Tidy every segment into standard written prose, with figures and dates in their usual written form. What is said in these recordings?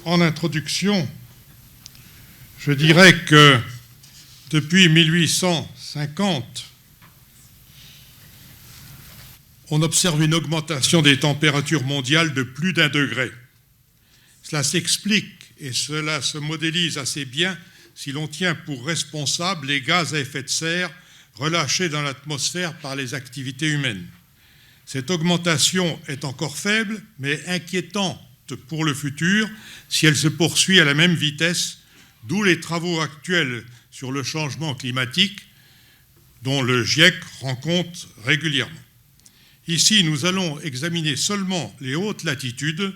En introduction, je dirais que depuis 1850, on observe une augmentation des températures mondiales de plus d'1 degré. Cela s'explique et cela se modélise assez bien si l'on tient pour responsables les gaz à effet de serre relâchés dans l'atmosphère par les activités humaines. Cette augmentation est encore faible, mais inquiétante pour le futur si elle se poursuit à la même vitesse, d'où les travaux actuels sur le changement climatique dont le GIEC rend compte régulièrement. Ici, nous allons examiner seulement les hautes latitudes.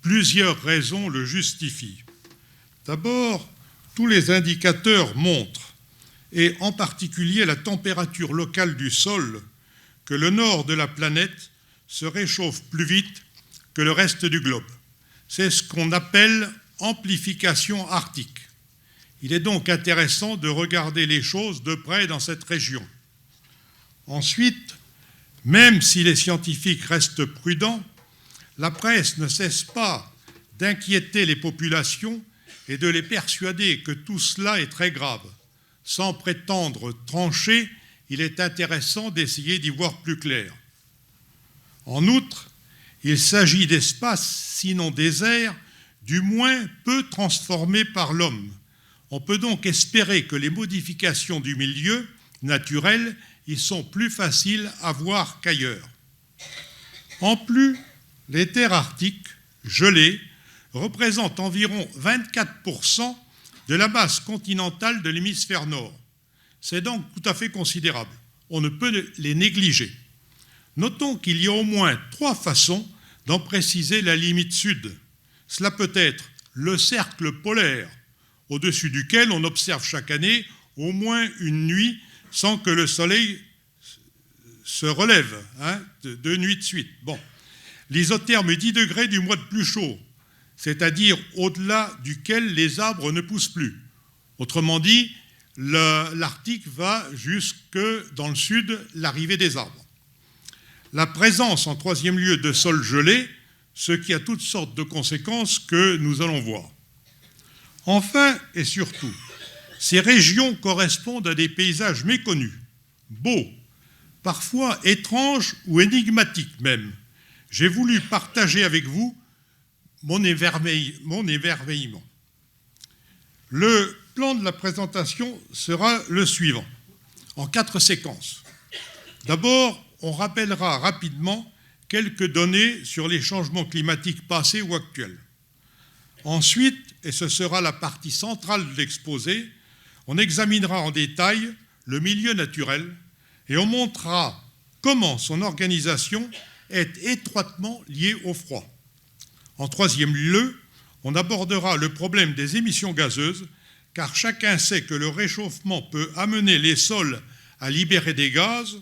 Plusieurs raisons le justifient. D'abord, tous les indicateurs montrent, et en particulier la température locale du sol, que le nord de la planète se réchauffe plus vite que le reste du globe. C'est ce qu'on appelle amplification arctique. Il est donc intéressant de regarder les choses de près dans cette région. Ensuite, même si les scientifiques restent prudents, la presse ne cesse pas d'inquiéter les populations et de les persuader que tout cela est très grave. Sans prétendre trancher, il est intéressant d'essayer d'y voir plus clair. En outre, il s'agit d'espaces, sinon déserts, du moins peu transformés par l'homme. On peut donc espérer que les modifications du milieu naturel y sont plus faciles à voir qu'ailleurs. En plus, les terres arctiques, gelées, représentent environ 24% de la masse continentale de l'hémisphère nord. C'est donc tout à fait considérable. On ne peut les négliger. Notons qu'il y a au moins 3 façons d'en préciser la limite sud. Cela peut être le cercle polaire, au-dessus duquel on observe chaque année au moins une nuit sans que le soleil se relève, 2 nuits de suite. Bon. L'isotherme 10 degrés du mois de plus chaud, c'est-à-dire au-delà duquel les arbres ne poussent plus. Autrement dit, l'Arctique va jusque dans le sud, l'arrivée des arbres. La présence en 3e lieu de sol gelé, ce qui a toutes sortes de conséquences que nous allons voir. Enfin et surtout, ces régions correspondent à des paysages méconnus, beaux, parfois étranges ou énigmatiques même. J'ai voulu partager avec vous mon émerveillement. Le plan de la présentation sera le suivant, en 4 séquences. D'abord, on rappellera rapidement quelques données sur les changements climatiques passés ou actuels. Ensuite, et ce sera la partie centrale de l'exposé, on examinera en détail le milieu naturel et on montrera comment son organisation est étroitement liée au froid. En 3e lieu, on abordera le problème des émissions gazeuses, car chacun sait que le réchauffement peut amener les sols à libérer des gaz,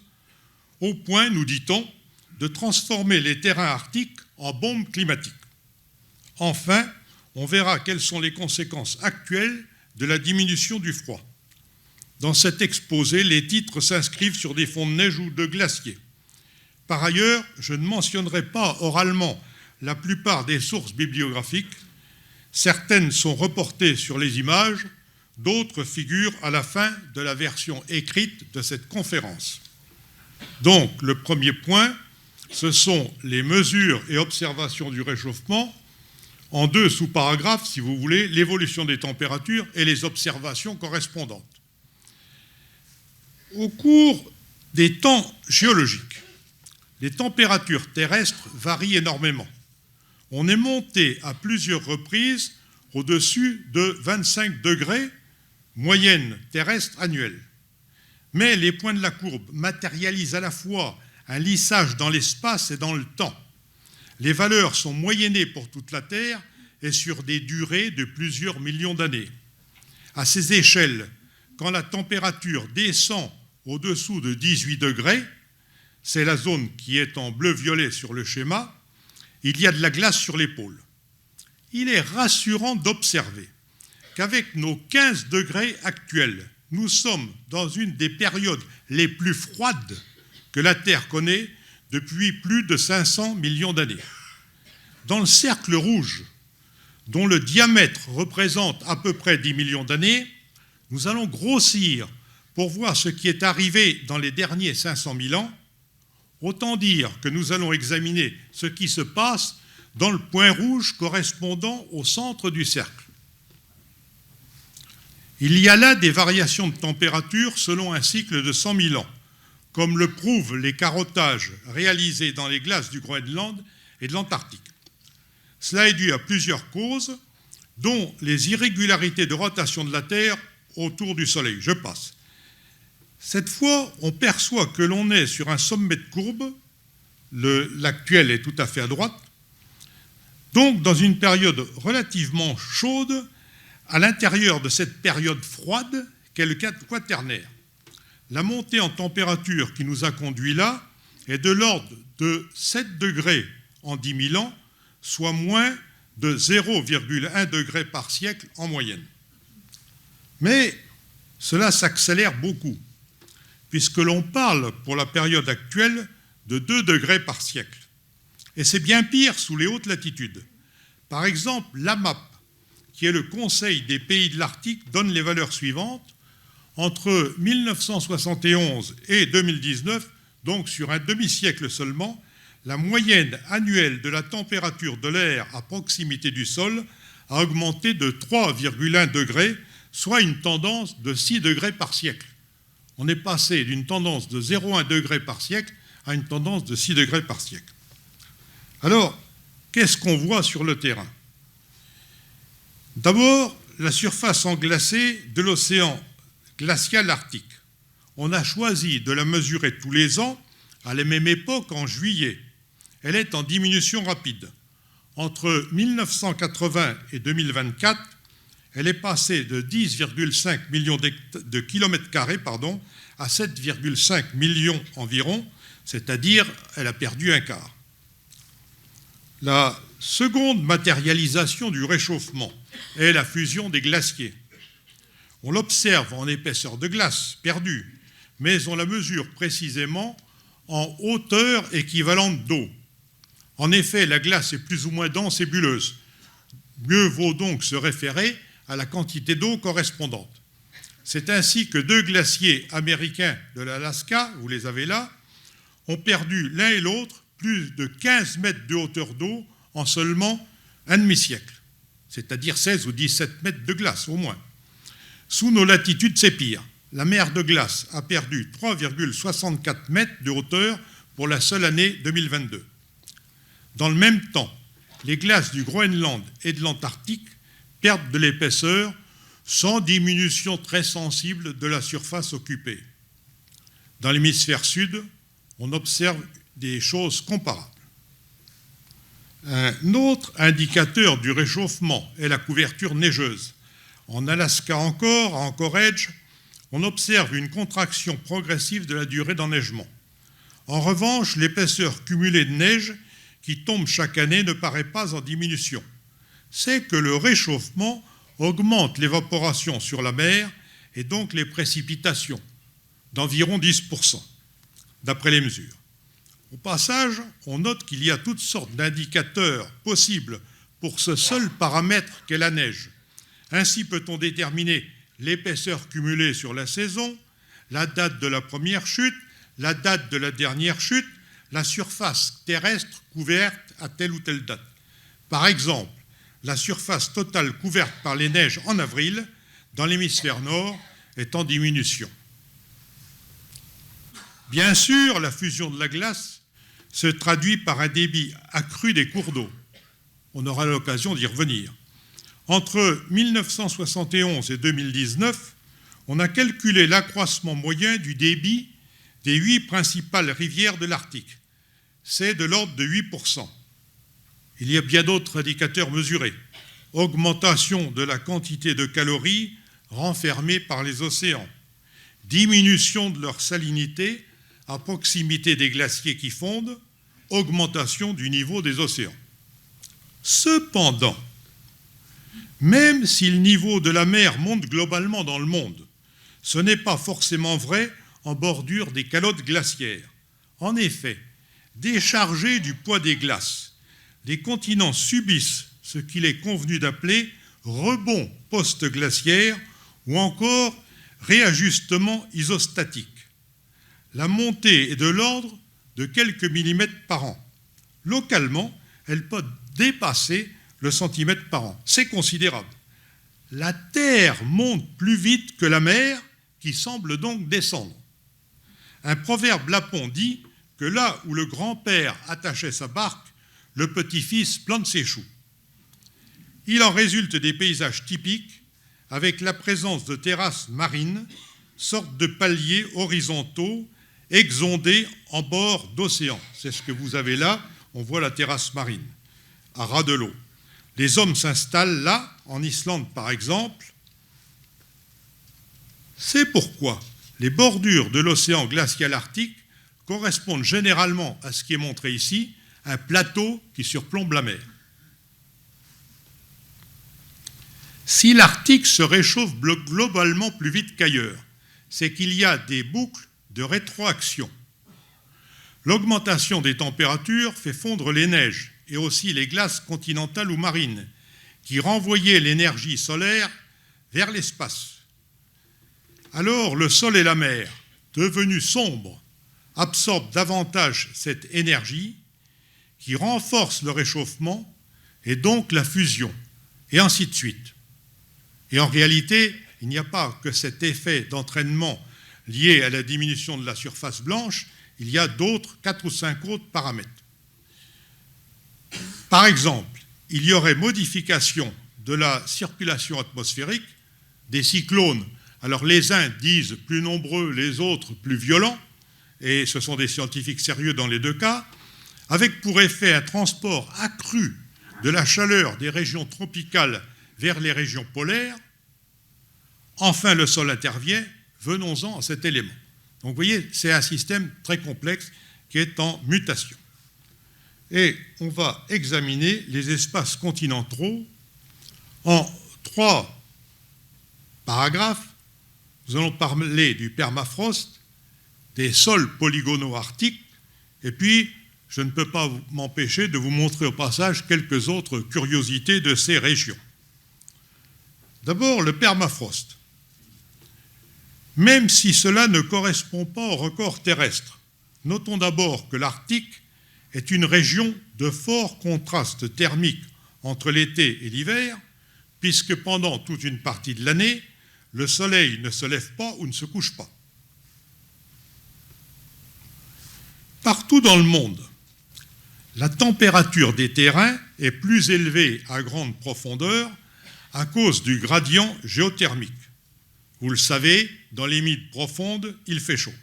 au point, nous dit-on, de transformer les terrains arctiques en bombes climatiques. Enfin, on verra quelles sont les conséquences actuelles de la diminution du froid. Dans cet exposé, les titres s'inscrivent sur des fonds de neige ou de glaciers. Par ailleurs, je ne mentionnerai pas oralement la plupart des sources bibliographiques. Certaines sont reportées sur les images, d'autres figurent à la fin de la version écrite de cette conférence. Donc, le premier point, ce sont les mesures et observations du réchauffement, en 2 sous-paragraphes, si vous voulez, l'évolution des températures et les observations correspondantes. Au cours des temps géologiques, les températures terrestres varient énormément. On est monté à plusieurs reprises au-dessus de 25 degrés moyenne terrestre annuelle. Mais les points de la courbe matérialisent à la fois un lissage dans l'espace et dans le temps. Les valeurs sont moyennées pour toute la Terre et sur des durées de plusieurs millions d'années. À ces échelles, quand la température descend au-dessous de 18 degrés, c'est la zone qui est en bleu-violet sur le schéma, il y a de la glace sur les pôles. Il est rassurant d'observer qu'avec nos 15 degrés actuels, nous sommes dans une des périodes les plus froides que la Terre connaît depuis plus de 500 millions d'années. Dans le cercle rouge, dont le diamètre représente à peu près 10 millions d'années, nous allons grossir pour voir ce qui est arrivé dans les derniers 500 000 ans. Autant dire que nous allons examiner ce qui se passe dans le point rouge correspondant au centre du cercle. Il y a là des variations de température selon un cycle de 100 000 ans, comme le prouvent les carottages réalisés dans les glaces du Groenland et de l'Antarctique. Cela est dû à plusieurs causes, dont les irrégularités de rotation de la Terre autour du Soleil. Je passe. Cette fois, on perçoit que l'on est sur un sommet de courbe, l'actuel est tout à fait à droite, donc dans une période relativement chaude, à l'intérieur de cette période froide qu'est le quaternaire. La montée en température qui nous a conduit là est de l'ordre de 7 degrés en 10 000 ans, soit moins de 0,1 degré par siècle en moyenne. Mais cela s'accélère beaucoup, puisque l'on parle pour la période actuelle de 2 degrés par siècle. Et c'est bien pire sous les hautes latitudes. Par exemple, l'AMAP, qui est le Conseil des pays de l'Arctique, donne les valeurs suivantes. Entre 1971 et 2019, donc sur un demi-siècle seulement, la moyenne annuelle de la température de l'air à proximité du sol a augmenté de 3,1 degrés, soit une tendance de 6 degrés par siècle. On est passé d'une tendance de 0,1 degré par siècle à une tendance de 6 degrés par siècle. Alors, qu'est-ce qu'on voit sur le terrain? D'abord, la surface englacée de l'océan glacial arctique. On a choisi de la mesurer tous les ans, à la même époque, en juillet. Elle est en diminution rapide. Entre 1980 et 2024, elle est passée de 10,5 millions de kilomètres carrés à 7,5 millions environ, c'est-à-dire elle a perdu un quart. La seconde matérialisation du réchauffement est la fusion des glaciers. On l'observe en épaisseur de glace perdue, mais on la mesure précisément en hauteur équivalente d'eau. En effet, la glace est plus ou moins dense et bulleuse. Mieux vaut donc se référer à la quantité d'eau correspondante. C'est ainsi que 2 glaciers américains de l'Alaska, vous les avez là, ont perdu l'un et l'autre plus de 15 mètres de hauteur d'eau en seulement un demi-siècle, c'est-à-dire 16 ou 17 mètres de glace au moins. Sous nos latitudes, c'est pire. La mer de glace a perdu 3,64 mètres de hauteur pour la seule année 2022. Dans le même temps, les glaces du Groenland et de l'Antarctique perdent de l'épaisseur sans diminution très sensible de la surface occupée. Dans l'hémisphère sud, on observe des choses comparables. Un autre indicateur du réchauffement est la couverture neigeuse. En Alaska encore, à Anchorage, on observe une contraction progressive de la durée d'enneigement. En revanche, l'épaisseur cumulée de neige qui tombe chaque année ne paraît pas en diminution. C'est que le réchauffement augmente l'évaporation sur la mer et donc les précipitations d'environ 10%, d'après les mesures. Au passage, on note qu'il y a toutes sortes d'indicateurs possibles pour ce seul paramètre qu'est la neige. Ainsi peut-on déterminer l'épaisseur cumulée sur la saison, la date de la première chute, la date de la dernière chute, la surface terrestre couverte à telle ou telle date. Par exemple, la surface totale couverte par les neiges en avril, dans l'hémisphère nord, est en diminution. Bien sûr, la fusion de la glace se traduit par un débit accru des cours d'eau. On aura l'occasion d'y revenir. Entre 1971 et 2019, on a calculé l'accroissement moyen du débit des 8 principales rivières de l'Arctique. C'est de l'ordre de 8%. Il y a bien d'autres indicateurs mesurés. Augmentation de la quantité de calories renfermées par les océans, diminution de leur salinité à proximité des glaciers qui fondent, augmentation du niveau des océans. Cependant, même si le niveau de la mer monte globalement dans le monde, ce n'est pas forcément vrai en bordure des calottes glaciaires. En effet, déchargés du poids des glaces, les continents subissent ce qu'il est convenu d'appeler rebond post-glaciaire ou encore réajustement isostatique. La montée est de l'ordre de quelques millimètres par an. Localement, elle peut dépasser le centimètre par an. C'est considérable. La Terre monte plus vite que la mer, qui semble donc descendre. Un proverbe lapon dit que là où le grand-père attachait sa barque, le petit-fils plante ses choux. Il en résulte des paysages typiques avec la présence de terrasses marines, sortes de paliers horizontaux exondés en bord d'océan. C'est ce que vous avez là, on voit la terrasse marine, à ras de l'eau. Les hommes s'installent là, en Islande par exemple. C'est pourquoi les bordures de l'océan glacial arctique correspondent généralement à ce qui est montré ici, un plateau qui surplombe la mer. Si l'Arctique se réchauffe globalement plus vite qu'ailleurs, c'est qu'il y a des boucles de rétroaction. L'augmentation des températures fait fondre les neiges et aussi les glaces continentales ou marines, qui renvoyaient l'énergie solaire vers l'espace. Alors le sol et la mer, devenus sombres, absorbent davantage cette énergie qui renforce le réchauffement et donc la fusion, et ainsi de suite. Et en réalité, il n'y a pas que cet effet d'entraînement lié à la diminution de la surface blanche, il y a d'autres, 4 ou 5 autres paramètres. Par exemple, il y aurait modification de la circulation atmosphérique, des cyclones. Alors les uns disent plus nombreux, les autres plus violents, et ce sont des scientifiques sérieux dans les deux cas, avec pour effet un transport accru de la chaleur des régions tropicales vers les régions polaires. Enfin, le sol intervient, venons-en à cet élément. Donc vous voyez, c'est un système très complexe qui est en mutation. Et on va examiner les espaces continentaux en 3 paragraphes. Nous allons parler du permafrost, des sols polygonaux arctiques, et puis je ne peux pas m'empêcher de vous montrer au passage quelques autres curiosités de ces régions. D'abord, le permafrost. Même si cela ne correspond pas au record terrestre, notons d'abord que l'Arctique est une région de fort contraste thermique entre l'été et l'hiver, puisque pendant toute une partie de l'année, le soleil ne se lève pas ou ne se couche pas. Partout dans le monde, la température des terrains est plus élevée à grande profondeur à cause du gradient géothermique. Vous le savez, dans les mythes profondes, il fait chaud.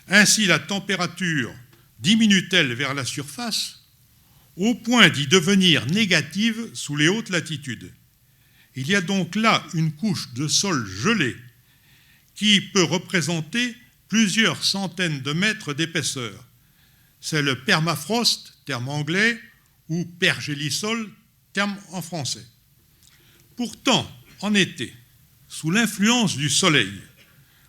Ainsi, la température diminue-t-elle vers la surface au point d'y devenir négative sous les hautes latitudes. Il y a donc là une couche de sol gelé qui peut représenter plusieurs centaines de mètres d'épaisseur. C'est le permafrost, terme anglais, ou pergélisol, terme en français. Pourtant, en été, sous l'influence du soleil,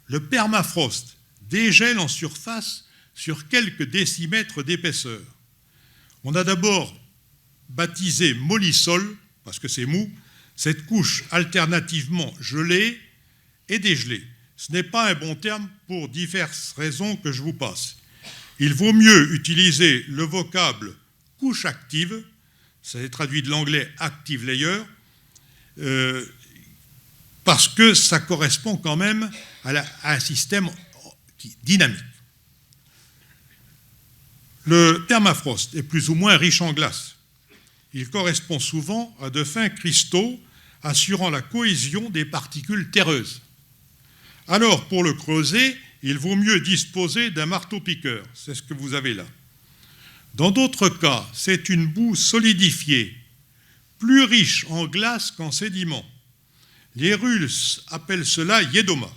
le permafrost dégèle en surface sur quelques décimètres d'épaisseur. On a d'abord baptisé mollisol, parce que c'est mou, cette couche alternativement gelée et dégelée. Ce n'est pas un bon terme pour diverses raisons que je vous passe. Il vaut mieux utiliser le vocable couche active, ça est traduit de l'anglais active layer, parce que ça correspond quand même à un système dynamique. Le permafrost est plus ou moins riche en glace. Il correspond souvent à de fins cristaux assurant la cohésion des particules terreuses. Alors, pour le creuser, il vaut mieux disposer d'un marteau-piqueur. C'est ce que vous avez là. Dans d'autres cas, c'est une boue solidifiée, plus riche en glace qu'en sédiments. Les Russes appellent cela yedoma.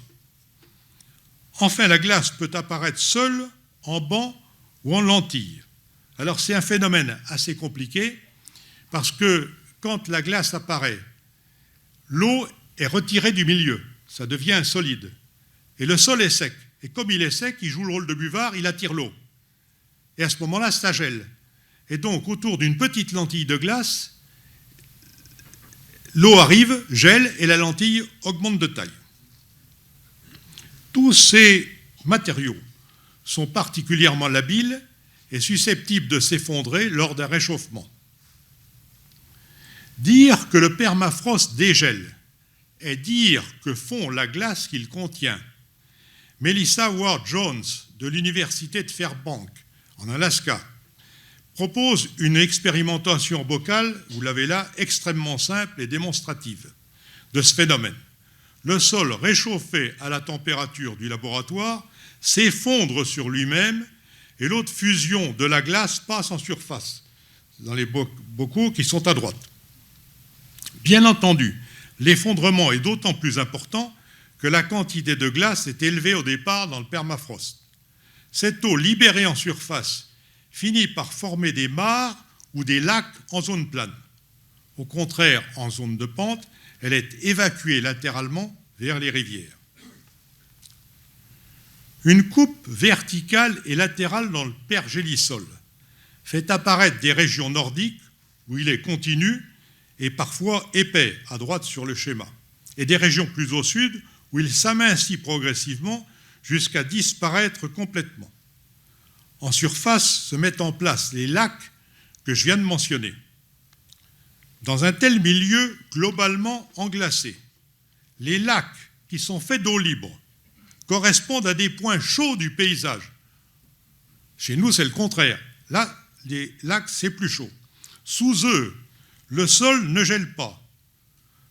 Enfin, la glace peut apparaître seule, en banc ou en lentille. Alors, c'est un phénomène assez compliqué, parce que quand la glace apparaît, l'eau est retirée du milieu, ça devient solide. Et le sol est sec. Et comme il est sec, il joue le rôle de buvard, il attire l'eau. Et à ce moment-là, ça gèle. Et donc, autour d'une petite lentille de glace, l'eau arrive, gèle et la lentille augmente de taille. Tous ces matériaux sont particulièrement labiles et susceptibles de s'effondrer lors d'un réchauffement. Dire que le permafrost dégèle est dire que fond la glace qu'il contient. Melissa Ward-Jones de l'Université de Fairbanks, en Alaska, propose une expérimentation boccale, vous l'avez là, extrêmement simple et démonstrative de ce phénomène. Le sol réchauffé à la température du laboratoire s'effondre sur lui-même et l'eau de fusion de la glace passe en surface, dans les bocaux qui sont à droite. Bien entendu, l'effondrement est d'autant plus important que la quantité de glace est élevée au départ dans le permafrost. Cette eau libérée en surface finit par former des mares ou des lacs en zone plane. Au contraire, en zone de pente, elle est évacuée latéralement vers les rivières. Une coupe verticale et latérale dans le pergélisol fait apparaître des régions nordiques où il est continu et parfois épais à droite sur le schéma, et des régions plus au sud où il s'amincit progressivement jusqu'à disparaître complètement. En surface se mettent en place les lacs que je viens de mentionner. Dans un tel milieu globalement englacé, les lacs qui sont faits d'eau libre correspondent à des points chauds du paysage. Chez nous, c'est le contraire. Là, les lacs, c'est plus chaud. Sous eux, le sol ne gèle pas.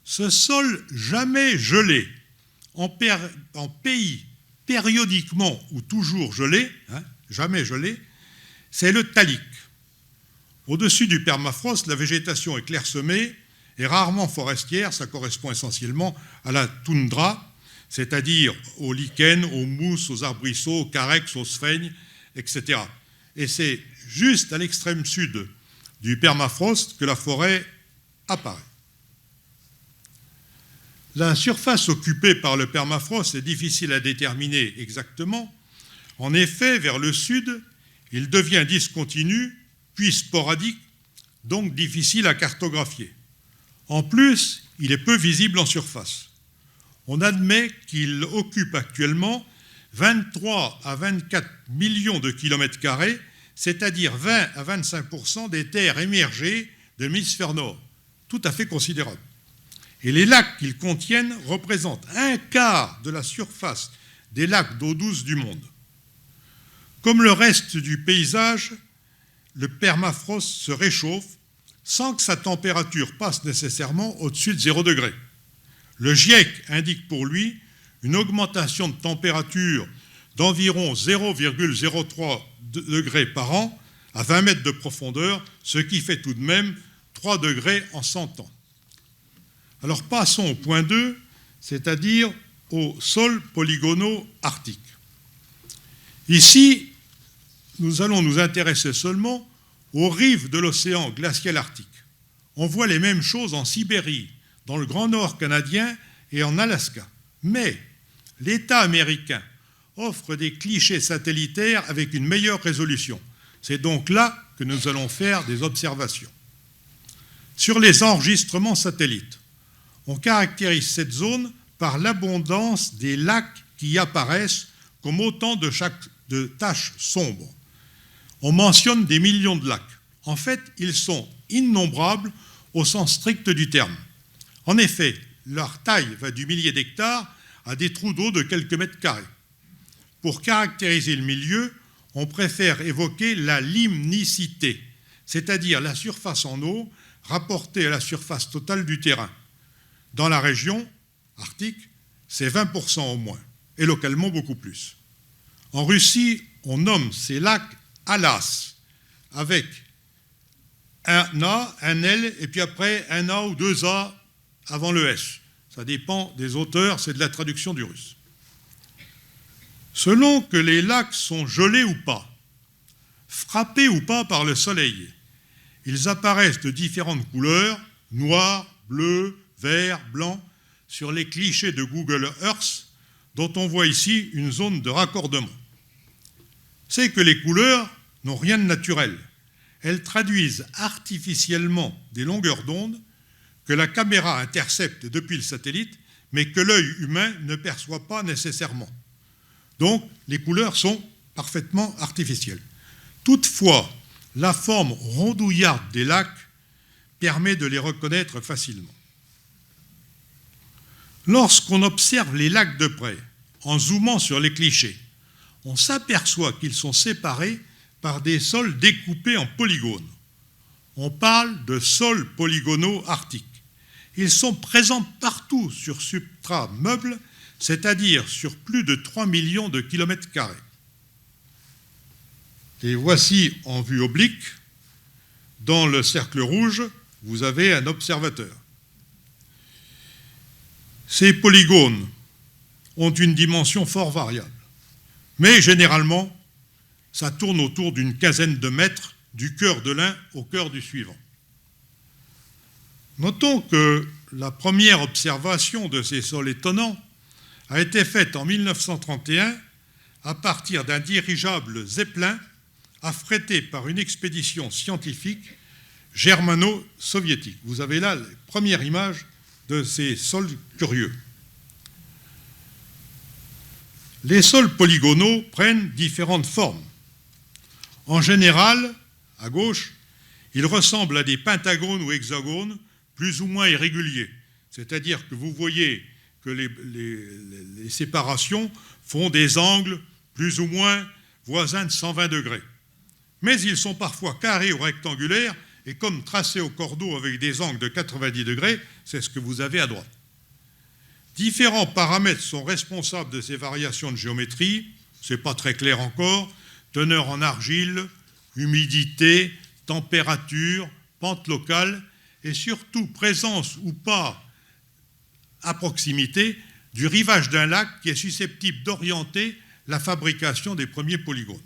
Ce sol jamais gelé, en pays périodiquement ou toujours gelé, jamais gelé, c'est le talic. Au-dessus du permafrost, la végétation est clairsemée et rarement forestière, ça correspond essentiellement à la toundra, c'est-à-dire aux lichens, aux mousses, aux arbrisseaux, aux carex, aux sphènes, etc. Et c'est juste à l'extrême sud du permafrost que la forêt apparaît. La surface occupée par le permafrost est difficile à déterminer exactement. En effet, vers le sud, il devient discontinu, puis sporadique, donc difficile à cartographier. En plus, il est peu visible en surface. On admet qu'il occupe actuellement 23 à 24 millions de kilomètres carrés, c'est-à-dire 20 à 25% des terres émergées de l'hémisphère nord, tout à fait considérable. Et les lacs qu'ils contiennent représentent un quart de la surface des lacs d'eau douce du monde. Comme le reste du paysage, le permafrost se réchauffe sans que sa température passe nécessairement au-dessus de 0 degré. Le GIEC indique pour lui une augmentation de température d'environ 0,03 degrés par an à 20 mètres de profondeur, ce qui fait tout de même 3 degrés en 100 ans. Alors passons au point 2, c'est-à-dire aux sols polygonaux arctiques. Ici, nous allons nous intéresser seulement aux rives de l'océan glacial arctique. On voit les mêmes choses en Sibérie, dans le Grand Nord canadien et en Alaska. Mais l'État américain offre des clichés satellitaires avec une meilleure résolution. C'est donc là que nous allons faire des observations. Sur les enregistrements satellites, on caractérise cette zone par l'abondance des lacs qui y apparaissent comme autant de taches sombres. On mentionne des millions de lacs. En fait, ils sont innombrables au sens strict du terme. En effet, leur taille va du millier d'hectares à des trous d'eau de quelques mètres carrés. Pour caractériser le milieu, on préfère évoquer la limnicité, c'est-à-dire la surface en eau rapportée à la surface totale du terrain. Dans la région arctique, c'est 20% au moins, et localement beaucoup plus. En Russie, on nomme ces lacs Alas, avec un A, un L, et puis après un A ou deux A avant le S. Ça dépend des auteurs, c'est de la traduction du russe. Selon que les lacs sont gelés ou pas, frappés ou pas par le soleil, ils apparaissent de différentes couleurs, noir, bleu, vert, blanc, sur les clichés de Google Earth, dont on voit ici une zone de raccordement. C'est que les couleurs n'ont rien de naturel. Elles traduisent artificiellement des longueurs d'onde que la caméra intercepte depuis le satellite, mais que l'œil humain ne perçoit pas nécessairement. Donc, les couleurs sont parfaitement artificielles. Toutefois, la forme rondouillarde des lacs permet de les reconnaître facilement. Lorsqu'on observe les lacs de près, en zoomant sur les clichés, on s'aperçoit qu'ils sont séparés par des sols découpés en polygones. On parle de sols polygonaux arctiques. Ils sont présents partout sur substrat meuble, c'est-à-dire sur plus de 3 millions de kilomètres carrés. Et voici en vue oblique, dans le cercle rouge, vous avez un observateur. Ces polygones ont une dimension fort variable, mais généralement, ça tourne autour d'une quinzaine de mètres du cœur de l'un au cœur du suivant. Notons que la première observation de ces sols étonnants a été faite en 1931 à partir d'un dirigeable Zeppelin affrété par une expédition scientifique germano-soviétique. Vous avez là la première image de ces sols curieux. Les sols polygonaux prennent différentes formes. En général, à gauche, ils ressemblent à des pentagones ou hexagones plus ou moins irréguliers. C'est-à-dire que vous voyez que les séparations font des angles plus ou moins voisins de 120 degrés. Mais ils sont parfois carrés ou rectangulaires et comme tracés au cordeau avec des angles de 90 degrés, c'est ce que vous avez à droite. Différents paramètres sont responsables de ces variations de géométrie, ce n'est pas très clair encore, teneur en argile, humidité, température, pente locale, et surtout présence ou pas à proximité du rivage d'un lac qui est susceptible d'orienter la fabrication des premiers polygones.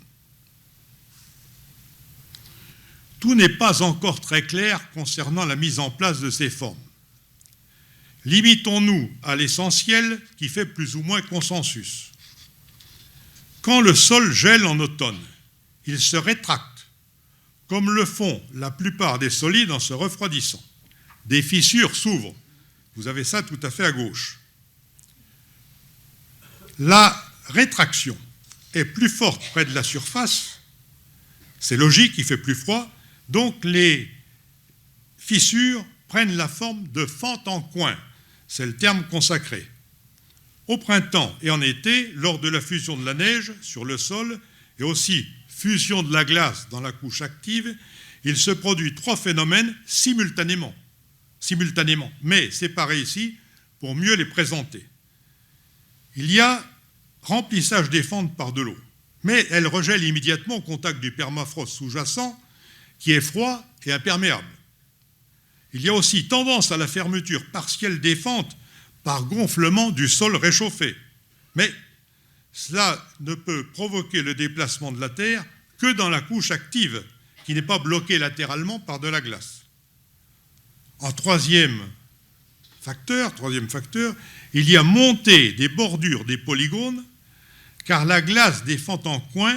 Tout n'est pas encore très clair concernant la mise en place de ces formes. Limitons-nous à l'essentiel qui fait plus ou moins consensus. Quand le sol gèle en automne, il se rétracte, comme le font la plupart des solides en se refroidissant. Des fissures s'ouvrent. Vous avez ça tout à fait à gauche. La rétraction est plus forte près de la surface. C'est logique, il fait plus froid. Donc les fissures prennent la forme de fentes en coin. C'est le terme consacré. Au printemps et en été, lors de la fusion de la neige sur le sol et aussi fusion de la glace dans la couche active, il se produit 3 phénomènes simultanément, mais séparés ici pour mieux les présenter. Il y a remplissage des fentes par de l'eau, mais elle regèle immédiatement au contact du permafrost sous-jacent qui est froid et imperméable. Il y a aussi tendance à la fermeture partielle des fentes par gonflement du sol réchauffé. Mais cela ne peut provoquer le déplacement de la Terre que dans la couche active, qui n'est pas bloquée latéralement par de la glace. En troisième facteur, il y a montée des bordures des polygones, car la glace des fentes en coin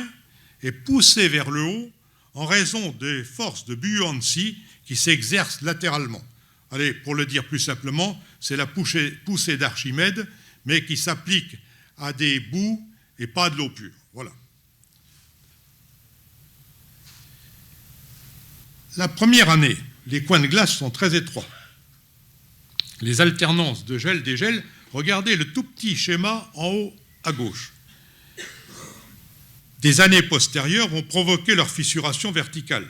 est poussée vers le haut en raison des forces de buoyancy qui s'exercent latéralement. Allez, pour le dire plus simplement, c'est la poussée d'Archimède, mais qui s'applique à des boues et pas à de l'eau pure. Voilà. La première année, les coins de glace sont très étroits. Les alternances de gel-dégel, regardez le tout petit schéma en haut à gauche. Des années postérieures vont provoquer leur fissuration verticale.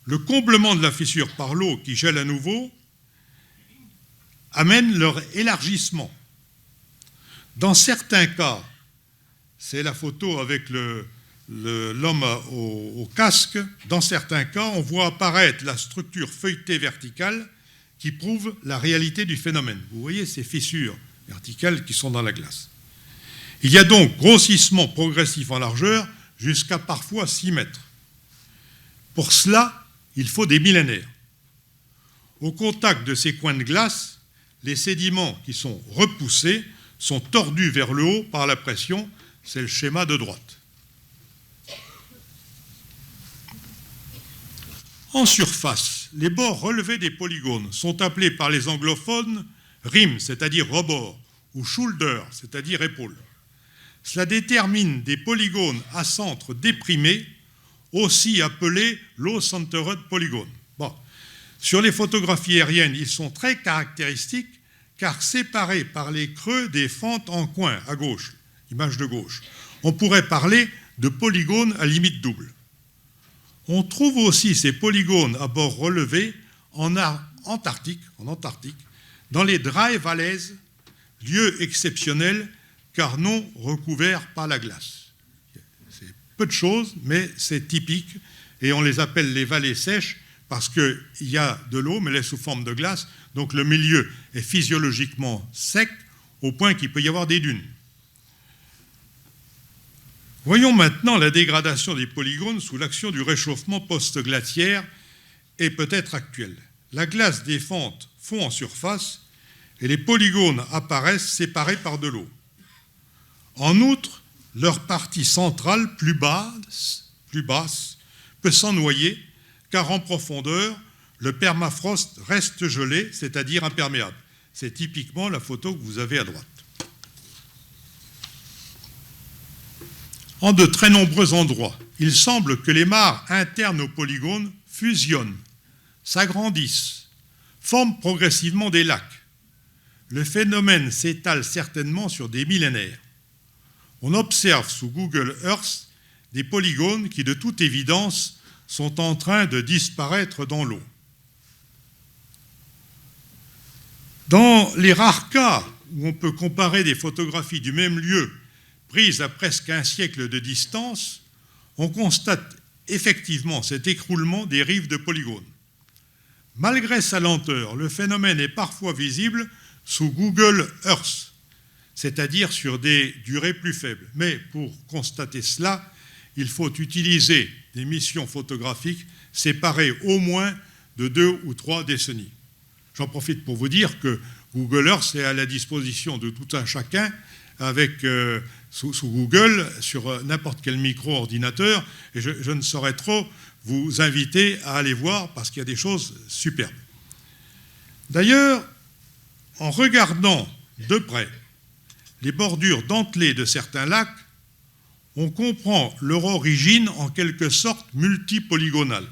Le comblement de la fissure par l'eau qui gèle à nouveau amène leur élargissement. Dans certains cas, c'est la photo avec l'homme au casque, dans certains cas, on voit apparaître la structure feuilletée verticale qui prouve la réalité du phénomène. Vous voyez ces fissures verticales qui sont dans la glace. Il y a donc grossissement progressif en largeur jusqu'à parfois 6 mètres. Pour cela, il faut des millénaires. Au contact de ces coins de glace, les sédiments qui sont repoussés sont tordus vers le haut par la pression. C'est le schéma de droite. En surface, les bords relevés des polygones sont appelés par les anglophones rim, c'est-à-dire rebord, ou shoulder, c'est-à-dire épaule. Cela détermine des polygones à centre déprimé, aussi appelés low-centered polygones. Bon. Sur les photographies aériennes, ils sont très caractéristiques car séparés par les creux des fentes en coin à gauche, image de gauche. On pourrait parler de polygones à limite double. On trouve aussi ces polygones à bords relevés en Antarctique, dans les dry valleys, lieu exceptionnel car non recouvert par la glace. C'est peu de choses, mais c'est typique, et on les appelle les vallées sèches parce qu'il y a de l'eau, mais elle est sous forme de glace, donc le milieu est physiologiquement sec au point qu'il peut y avoir des dunes. Voyons maintenant la dégradation des polygones sous l'action du réchauffement post-glaciaire et peut-être actuel. La glace des fentes fond en surface et les polygones apparaissent séparés par de l'eau. En outre, leur partie centrale, plus basse, peut s'en noyer, car en profondeur, le permafrost reste gelé, c'est-à-dire imperméable. C'est typiquement la photo que vous avez à droite. En de très nombreux endroits, il semble que les mares internes aux polygones fusionnent, s'agrandissent, forment progressivement des lacs. Le phénomène s'étale certainement sur des millénaires. On observe sous Google Earth des polygones qui, de toute évidence, sont en train de disparaître dans l'eau. Dans les rares cas où on peut comparer des photographies du même lieu prises à presque un siècle de distance, on constate effectivement cet écroulement des rives de polygones. Malgré sa lenteur, le phénomène est parfois visible sous Google Earth, c'est-à-dire sur des durées plus faibles. Mais pour constater cela, il faut utiliser des missions photographiques séparées au moins de 2 ou 3 décennies. J'en profite pour vous dire que Google Earth est à la disposition de tout un chacun avec, sous Google sur n'importe quel micro-ordinateur, et je ne saurais trop vous inviter à aller voir parce qu'il y a des choses superbes. D'ailleurs, en regardant de près les bordures dentelées de certains lacs, on comprend leur origine en quelque sorte multipolygonale.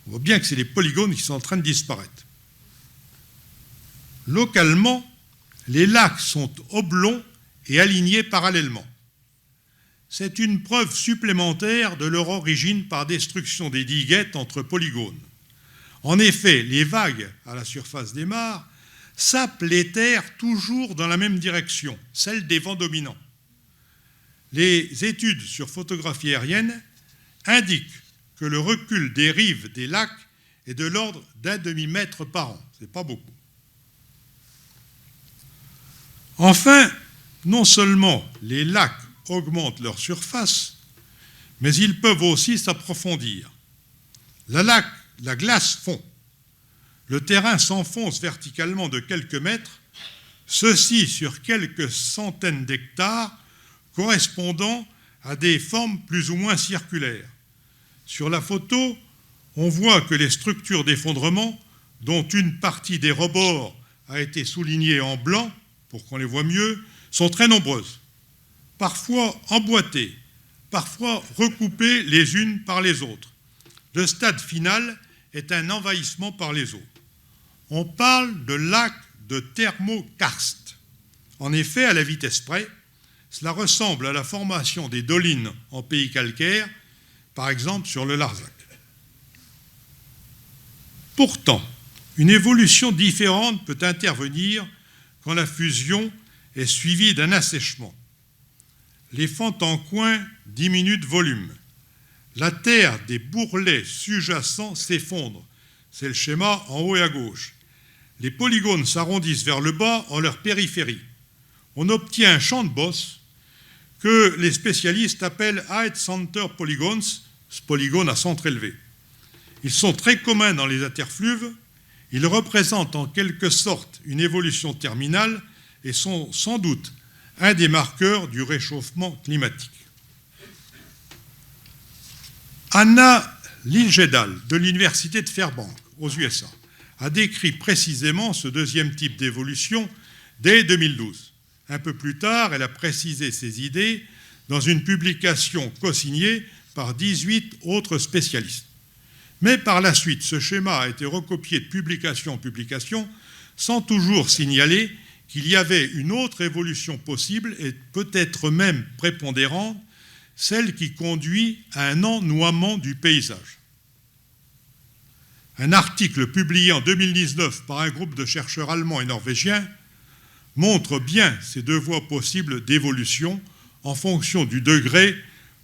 On voit bien que c'est les polygones qui sont en train de disparaître. Localement, les lacs sont oblongs et alignés parallèlement. C'est une preuve supplémentaire de leur origine par destruction des diguettes entre polygones. En effet, les vagues à la surface des mares sapent les terres toujours dans la même direction, celle des vents dominants. Les études sur photographie aérienne indiquent que le recul des rives des lacs est de l'ordre d'1 demi-mètre par an. Ce n'est pas beaucoup. Enfin, non seulement les lacs augmentent leur surface, mais ils peuvent aussi s'approfondir. La glace fond. Le terrain s'enfonce verticalement de quelques mètres, ceci sur quelques centaines d'hectares, correspondant à des formes plus ou moins circulaires. Sur la photo, on voit que les structures d'effondrement, dont une partie des rebords a été soulignée en blanc, pour qu'on les voit mieux, sont très nombreuses, parfois emboîtées, parfois recoupées les unes par les autres. Le stade final est un envahissement par les eaux. On parle de lac de thermokarst. En effet, à la vitesse près, cela ressemble à la formation des dolines en pays calcaire, par exemple sur le Larzac. Pourtant, une évolution différente peut intervenir quand la fusion est suivie d'un assèchement. Les fentes en coin diminuent de volume. La terre des bourrelets sous-jacents s'effondre. C'est le schéma en haut et à gauche. Les polygones s'arrondissent vers le bas en leur périphérie. On obtient un champ de bosse que les spécialistes appellent Height Center Polygons, polygones à centre élevé. Ils sont très communs dans les interfluves. Ils représentent en quelque sorte une évolution terminale et sont sans doute un des marqueurs du réchauffement climatique. Anna Liljedahl de l'université de Fairbanks aux USA, a décrit précisément ce deuxième type d'évolution dès 2012. Un peu plus tard, elle a précisé ses idées dans une publication co-signée par 18 autres spécialistes. Mais par la suite, ce schéma a été recopié de publication en publication sans toujours signaler qu'il y avait une autre évolution possible et peut-être même prépondérante, celle qui conduit à un ennoiement du paysage. Un article publié en 2019 par un groupe de chercheurs allemands et norvégiens montre bien ces deux voies possibles d'évolution en fonction du degré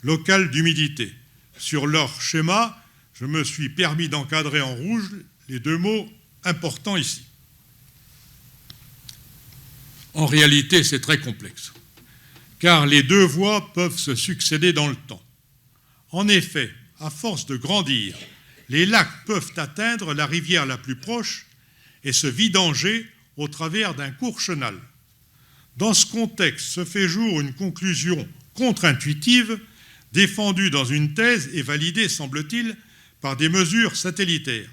local d'humidité. Sur leur schéma, je me suis permis d'encadrer en rouge les deux mots importants ici. En réalité, c'est très complexe, car les deux voies peuvent se succéder dans le temps. En effet, à force de grandir, les lacs peuvent atteindre la rivière la plus proche et se vidanger au travers d'un court chenal. Dans ce contexte se fait jour une conclusion contre-intuitive défendue dans une thèse et validée, semble-t-il, par des mesures satellitaires.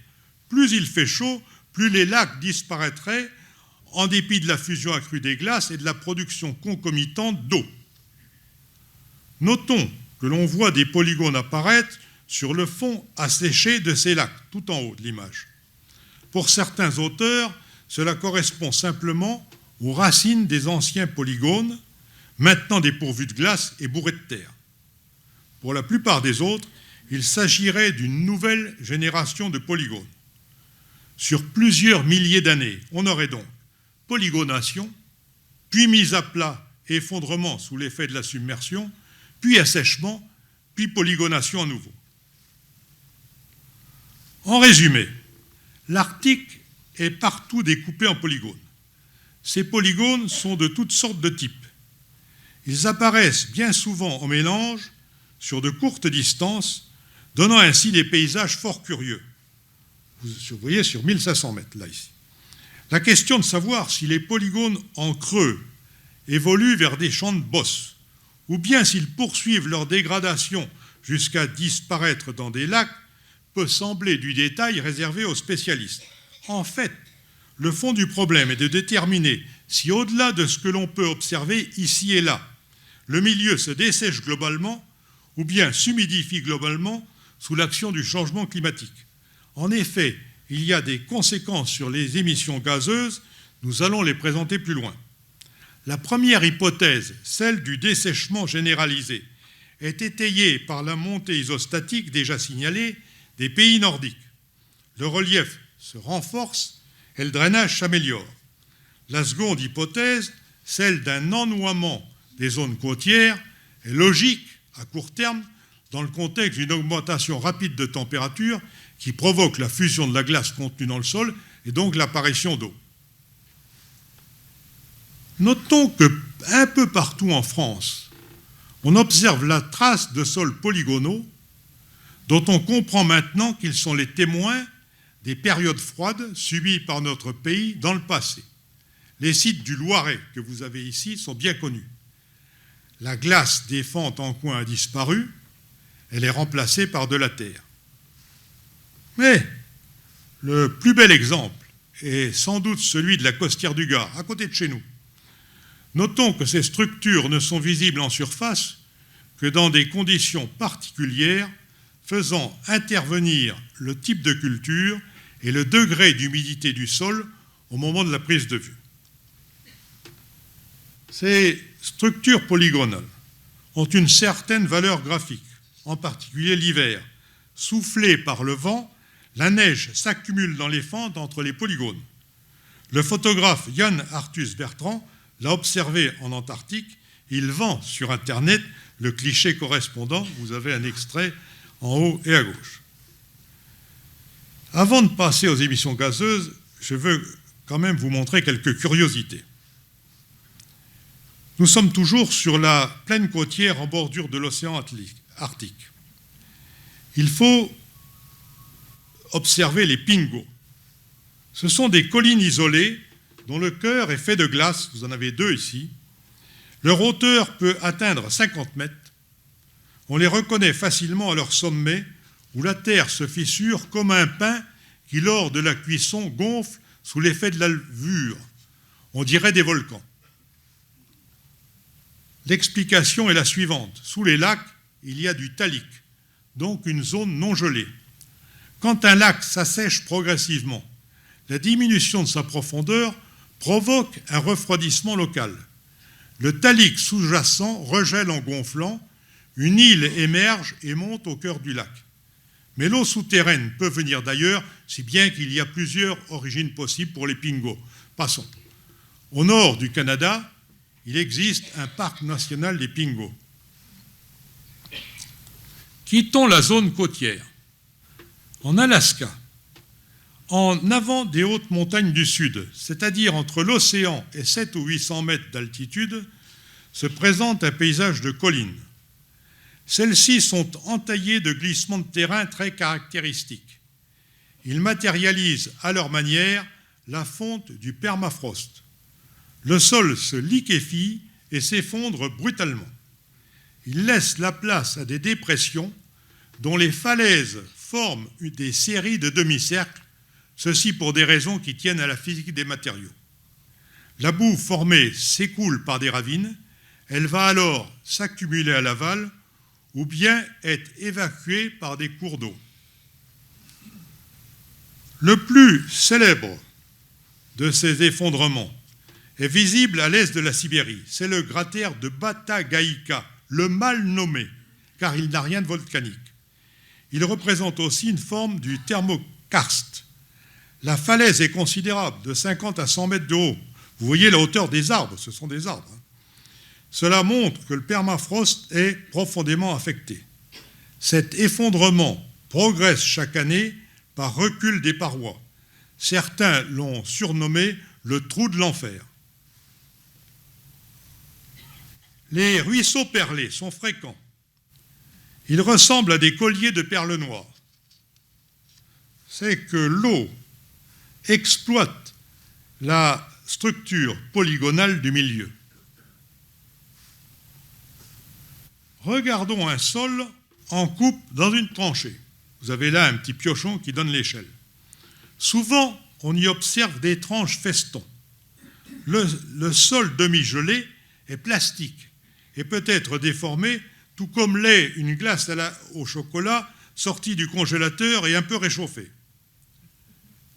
Plus il fait chaud, plus les lacs disparaîtraient en dépit de la fusion accrue des glaces et de la production concomitante d'eau. Notons que l'on voit des polygones apparaître sur le fond asséché de ces lacs, tout en haut de l'image. Pour certains auteurs, cela correspond simplement aux racines des anciens polygones, maintenant dépourvus de glace et bourrés de terre. Pour la plupart des autres, il s'agirait d'une nouvelle génération de polygones. Sur plusieurs milliers d'années, on aurait donc polygonation, puis mise à plat et effondrement sous l'effet de la submersion, puis assèchement, puis polygonation à nouveau. En résumé, l'Arctique est partout découpé en polygones. Ces polygones sont de toutes sortes de types. Ils apparaissent bien souvent en mélange sur de courtes distances, donnant ainsi des paysages fort curieux. Vous voyez sur 1500 mètres, là, ici. La question de savoir si les polygones en creux évoluent vers des champs de bosse, ou bien s'ils poursuivent leur dégradation jusqu'à disparaître dans des lacs, peut sembler du détail réservé aux spécialistes. En fait, le fond du problème est de déterminer si, au-delà de ce que l'on peut observer ici et là, le milieu se dessèche globalement ou bien s'humidifie globalement sous l'action du changement climatique. En effet, il y a des conséquences sur les émissions gazeuses, nous allons les présenter plus loin. La première hypothèse, celle du dessèchement généralisé, est étayée par la montée isostatique déjà signalée des pays nordiques. Le relief se renforce et le drainage s'améliore. La seconde hypothèse, celle d'un ennoiement des zones côtières, est logique à court terme dans le contexte d'une augmentation rapide de température qui provoque la fusion de la glace contenue dans le sol et donc l'apparition d'eau. Notons qu'un peu partout en France, on observe la trace de sols polygonaux dont on comprend maintenant qu'ils sont les témoins des périodes froides subies par notre pays dans le passé. Les sites du Loiret que vous avez ici sont bien connus. La glace des fentes en coin a disparu, elle est remplacée par de la terre. Mais le plus bel exemple est sans doute celui de la Costière du Gard, à côté de chez nous. Notons que ces structures ne sont visibles en surface que dans des conditions particulières faisant intervenir le type de culture et le degré d'humidité du sol au moment de la prise de vue. Ces structures polygonales ont une certaine valeur graphique, en particulier l'hiver. Soufflée par le vent, la neige s'accumule dans les fentes entre les polygones. Le photographe Jan Arthus Bertrand l'a observé en Antarctique. Il vend sur Internet le cliché correspondant. Vous avez un extrait en haut et à gauche. Avant de passer aux émissions gazeuses, je veux quand même vous montrer quelques curiosités. Nous sommes toujours sur la plaine côtière en bordure de l'océan Arctique. Il faut observer les pingos. Ce sont des collines isolées dont le cœur est fait de glace. Vous en avez deux ici. Leur hauteur peut atteindre 50 mètres. On les reconnaît facilement à leur sommet où la terre se fissure comme un pain qui, lors de la cuisson, gonflent sous l'effet de la levure. On dirait des volcans. L'explication est la suivante. Sous les lacs, il y a du thallique, donc une zone non gelée. Quand un lac s'assèche progressivement, la diminution de sa profondeur provoque un refroidissement local. Le thallique sous-jacent regèle en gonflant, une île émerge et monte au cœur du lac. Mais l'eau souterraine peut venir d'ailleurs, si bien qu'il y a plusieurs origines possibles pour les pingos. Passons. Au nord du Canada, il existe un parc national des pingos. Quittons la zone côtière. En Alaska, en avant des hautes montagnes du sud, c'est-à-dire entre l'océan et 700 ou 800 mètres d'altitude, se présente un paysage de collines. Celles-ci sont entaillées de glissements de terrain très caractéristiques. Ils matérialisent à leur manière la fonte du permafrost. Le sol se liquéfie et s'effondre brutalement. Il laisse la place à des dépressions dont les falaises forment des séries de demi-cercles, ceci pour des raisons qui tiennent à la physique des matériaux. La boue formée s'écoule par des ravines, elle va alors s'accumuler à l'aval ou bien être évacuée par des cours d'eau. Le plus célèbre de ces effondrements est visible à l'est de la Sibérie. C'est le cratère de Batagaïka, le mal nommé, car il n'a rien de volcanique. Il représente aussi une forme du thermokarst. La falaise est considérable, de 50 à 100 mètres de haut. Vous voyez la hauteur des arbres, ce sont des arbres. Cela montre que le permafrost est profondément affecté. Cet effondrement progresse chaque année par recul des parois. Certains l'ont surnommé le trou de l'enfer. Les ruisseaux perlés sont fréquents. Ils ressemblent à des colliers de perles noires. C'est que l'eau exploite la structure polygonale du milieu. Regardons un sol en coupe dans une tranchée. Vous avez là un petit piochon qui donne l'échelle. Souvent, on y observe d'étranges festons. Le sol demi-gelé est plastique et peut être déformé, tout comme l'est une glace au chocolat sortie du congélateur et un peu réchauffée.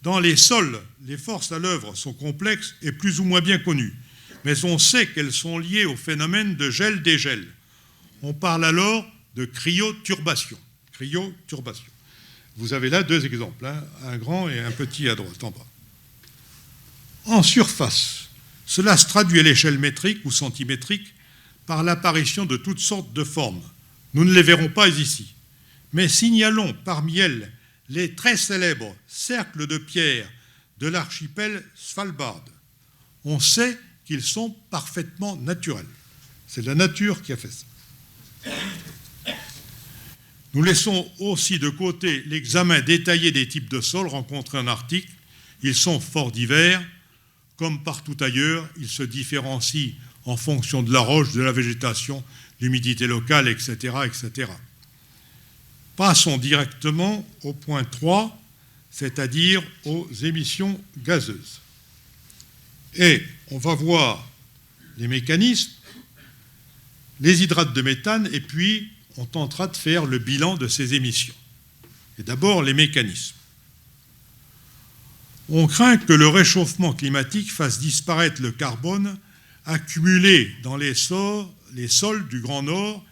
Dans les sols, les forces à l'œuvre sont complexes et plus ou moins bien connues, mais on sait qu'elles sont liées au phénomène de gel-dégel. On parle alors de cryoturbation. Cryoturbation. Vous avez là deux exemples, un grand et un petit à droite, en bas. En surface, cela se traduit à l'échelle métrique ou centimétrique par l'apparition de toutes sortes de formes. Nous ne les verrons pas ici, mais signalons parmi elles les très célèbres cercles de pierre de l'archipel Svalbard. On sait qu'ils sont parfaitement naturels. C'est la nature qui a fait ça. Nous laissons aussi de côté l'examen détaillé des types de sols rencontrés en Arctique. Ils sont fort divers. Comme partout ailleurs, ils se différencient en fonction de la roche, de la végétation, l'humidité locale, etc., etc. Passons directement au point 3, c'est-à-dire aux émissions gazeuses. Et on va voir les mécanismes, les hydrates de méthane, et puis on tentera de faire le bilan de ces émissions. Et d'abord, les mécanismes. On craint que le réchauffement climatique fasse disparaître le carbone accumulé dans les sols du Grand Nord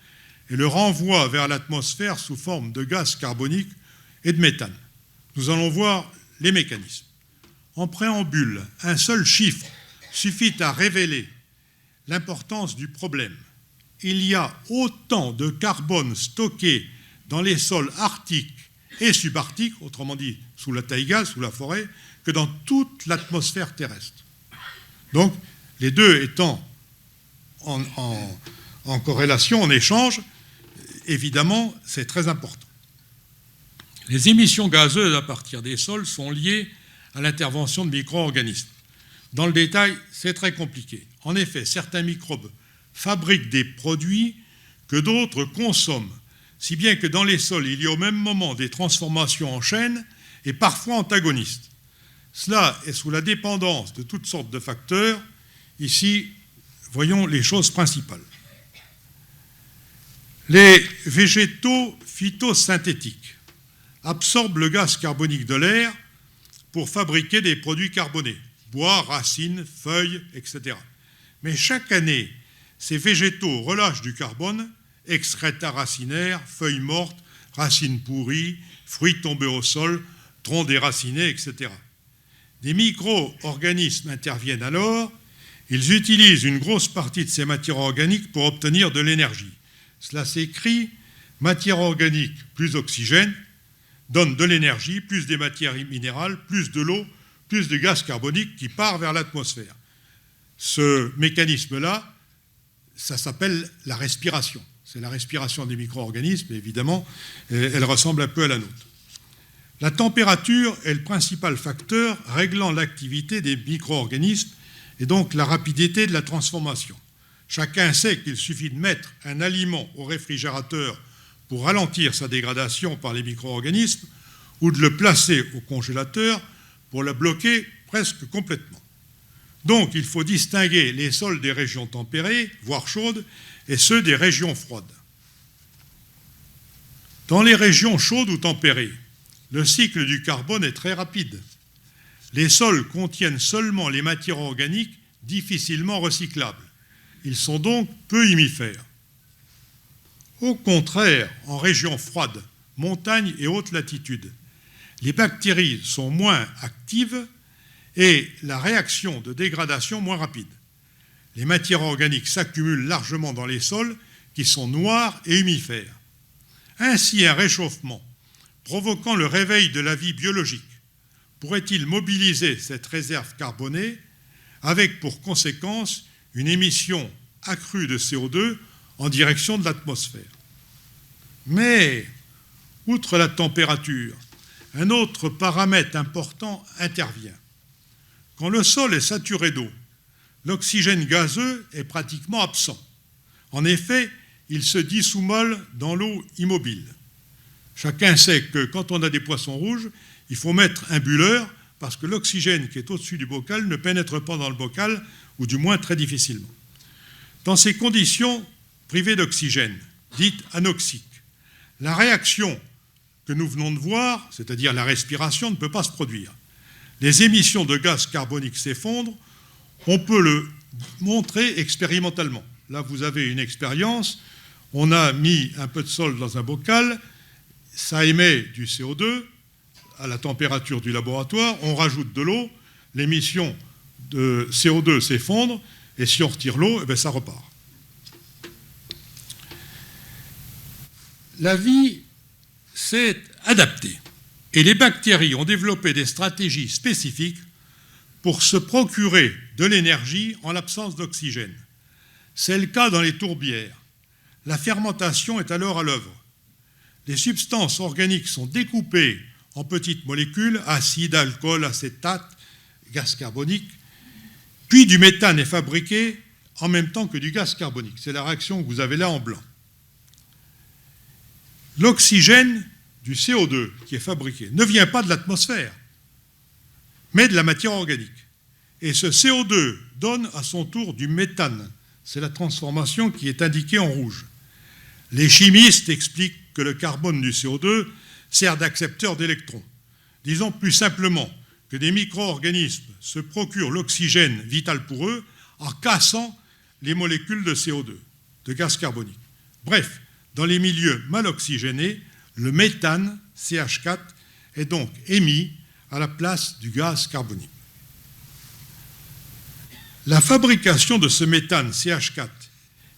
et le renvoie vers l'atmosphère sous forme de gaz carbonique et de méthane. Nous allons voir les mécanismes. En préambule, un seul chiffre suffit à révéler l'importance du problème. Il y a autant de carbone stocké dans les sols arctiques et subarctiques, autrement dit sous la taïga, sous la forêt, que dans toute l'atmosphère terrestre. Donc, les deux étant en corrélation, en échange, évidemment, c'est très important. Les émissions gazeuses à partir des sols sont liées à l'intervention de micro-organismes. Dans le détail, c'est très compliqué. En effet, certains microbes fabriquent des produits que d'autres consomment, si bien que dans les sols, il y a au même moment des transformations en chaîne et parfois antagonistes. Cela est sous la dépendance de toutes sortes de facteurs. Ici, voyons les choses principales. Les végétaux phytosynthétiques absorbent le gaz carbonique de l'air pour fabriquer des produits carbonés, bois, racines, feuilles, etc. Mais chaque année, ces végétaux relâchent du carbone, excréta racinaires, feuilles mortes, racines pourries, fruits tombés au sol, troncs déracinés, etc. Des micro-organismes interviennent alors. Ils utilisent une grosse partie de ces matières organiques pour obtenir de l'énergie. Cela s'écrit matière organique plus oxygène donne de l'énergie, plus des matières minérales, plus de l'eau, plus de gaz carbonique qui part vers l'atmosphère. Ce mécanisme-là, ça s'appelle la respiration. C'est la respiration des micro-organismes, évidemment, elle ressemble un peu à la nôtre. La température est le principal facteur réglant l'activité des micro-organismes et donc la rapidité de la transformation. Chacun sait qu'il suffit de mettre un aliment au réfrigérateur pour ralentir sa dégradation par les micro-organismes ou de le placer au congélateur pour la bloquer presque complètement. Donc, il faut distinguer les sols des régions tempérées, voire chaudes, et ceux des régions froides. Dans les régions chaudes ou tempérées, le cycle du carbone est très rapide. Les sols contiennent seulement les matières organiques difficilement recyclables. Ils sont donc peu immifères. Au contraire, en régions froides, montagnes et hautes latitudes, les bactéries sont moins actives et la réaction de dégradation moins rapide. Les matières organiques s'accumulent largement dans les sols qui sont noirs et humifères. Ainsi, un réchauffement provoquant le réveil de la vie biologique pourrait-il mobiliser cette réserve carbonée avec pour conséquence une émission accrue de CO2 en direction de l'atmosphère. Mais, outre la température, un autre paramètre important intervient. Quand le sol est saturé d'eau, l'oxygène gazeux est pratiquement absent. En effet, il se dissout mal dans l'eau immobile. Chacun sait que quand on a des poissons rouges, il faut mettre un bulleur parce que l'oxygène qui est au-dessus du bocal ne pénètre pas dans le bocal, ou du moins très difficilement. Dans ces conditions privées d'oxygène, dites anoxiques, la réaction que nous venons de voir, c'est-à-dire la respiration, ne peut pas se produire. Les émissions de gaz carbonique s'effondrent, on peut le montrer expérimentalement. Là, vous avez une expérience, on a mis un peu de sol dans un bocal, ça émet du CO2 à la température du laboratoire, on rajoute de l'eau, l'émission de CO2 s'effondre, et si on retire l'eau, ça repart. La vie s'est adaptée, et les bactéries ont développé des stratégies spécifiques pour se procurer de l'énergie en l'absence d'oxygène. C'est le cas dans les tourbières. La fermentation est alors à l'œuvre. Les substances organiques sont découpées en petites molécules, acide, alcool, acétate, gaz carbonique, puis du méthane est fabriqué en même temps que du gaz carbonique. C'est la réaction que vous avez là en blanc. L'oxygène du CO2 qui est fabriqué ne vient pas de l'atmosphère, mais de la matière organique. Et ce CO2 donne à son tour du méthane. C'est la transformation qui est indiquée en rouge. Les chimistes expliquent que le carbone du CO2 sert d'accepteur d'électrons. Disons plus simplement que des micro-organismes se procurent l'oxygène vital pour eux en cassant les molécules de CO2, de gaz carbonique. Bref, dans les milieux mal oxygénés, le méthane, CH4, est donc émis à la place du gaz carbonique. La fabrication de ce méthane, CH4,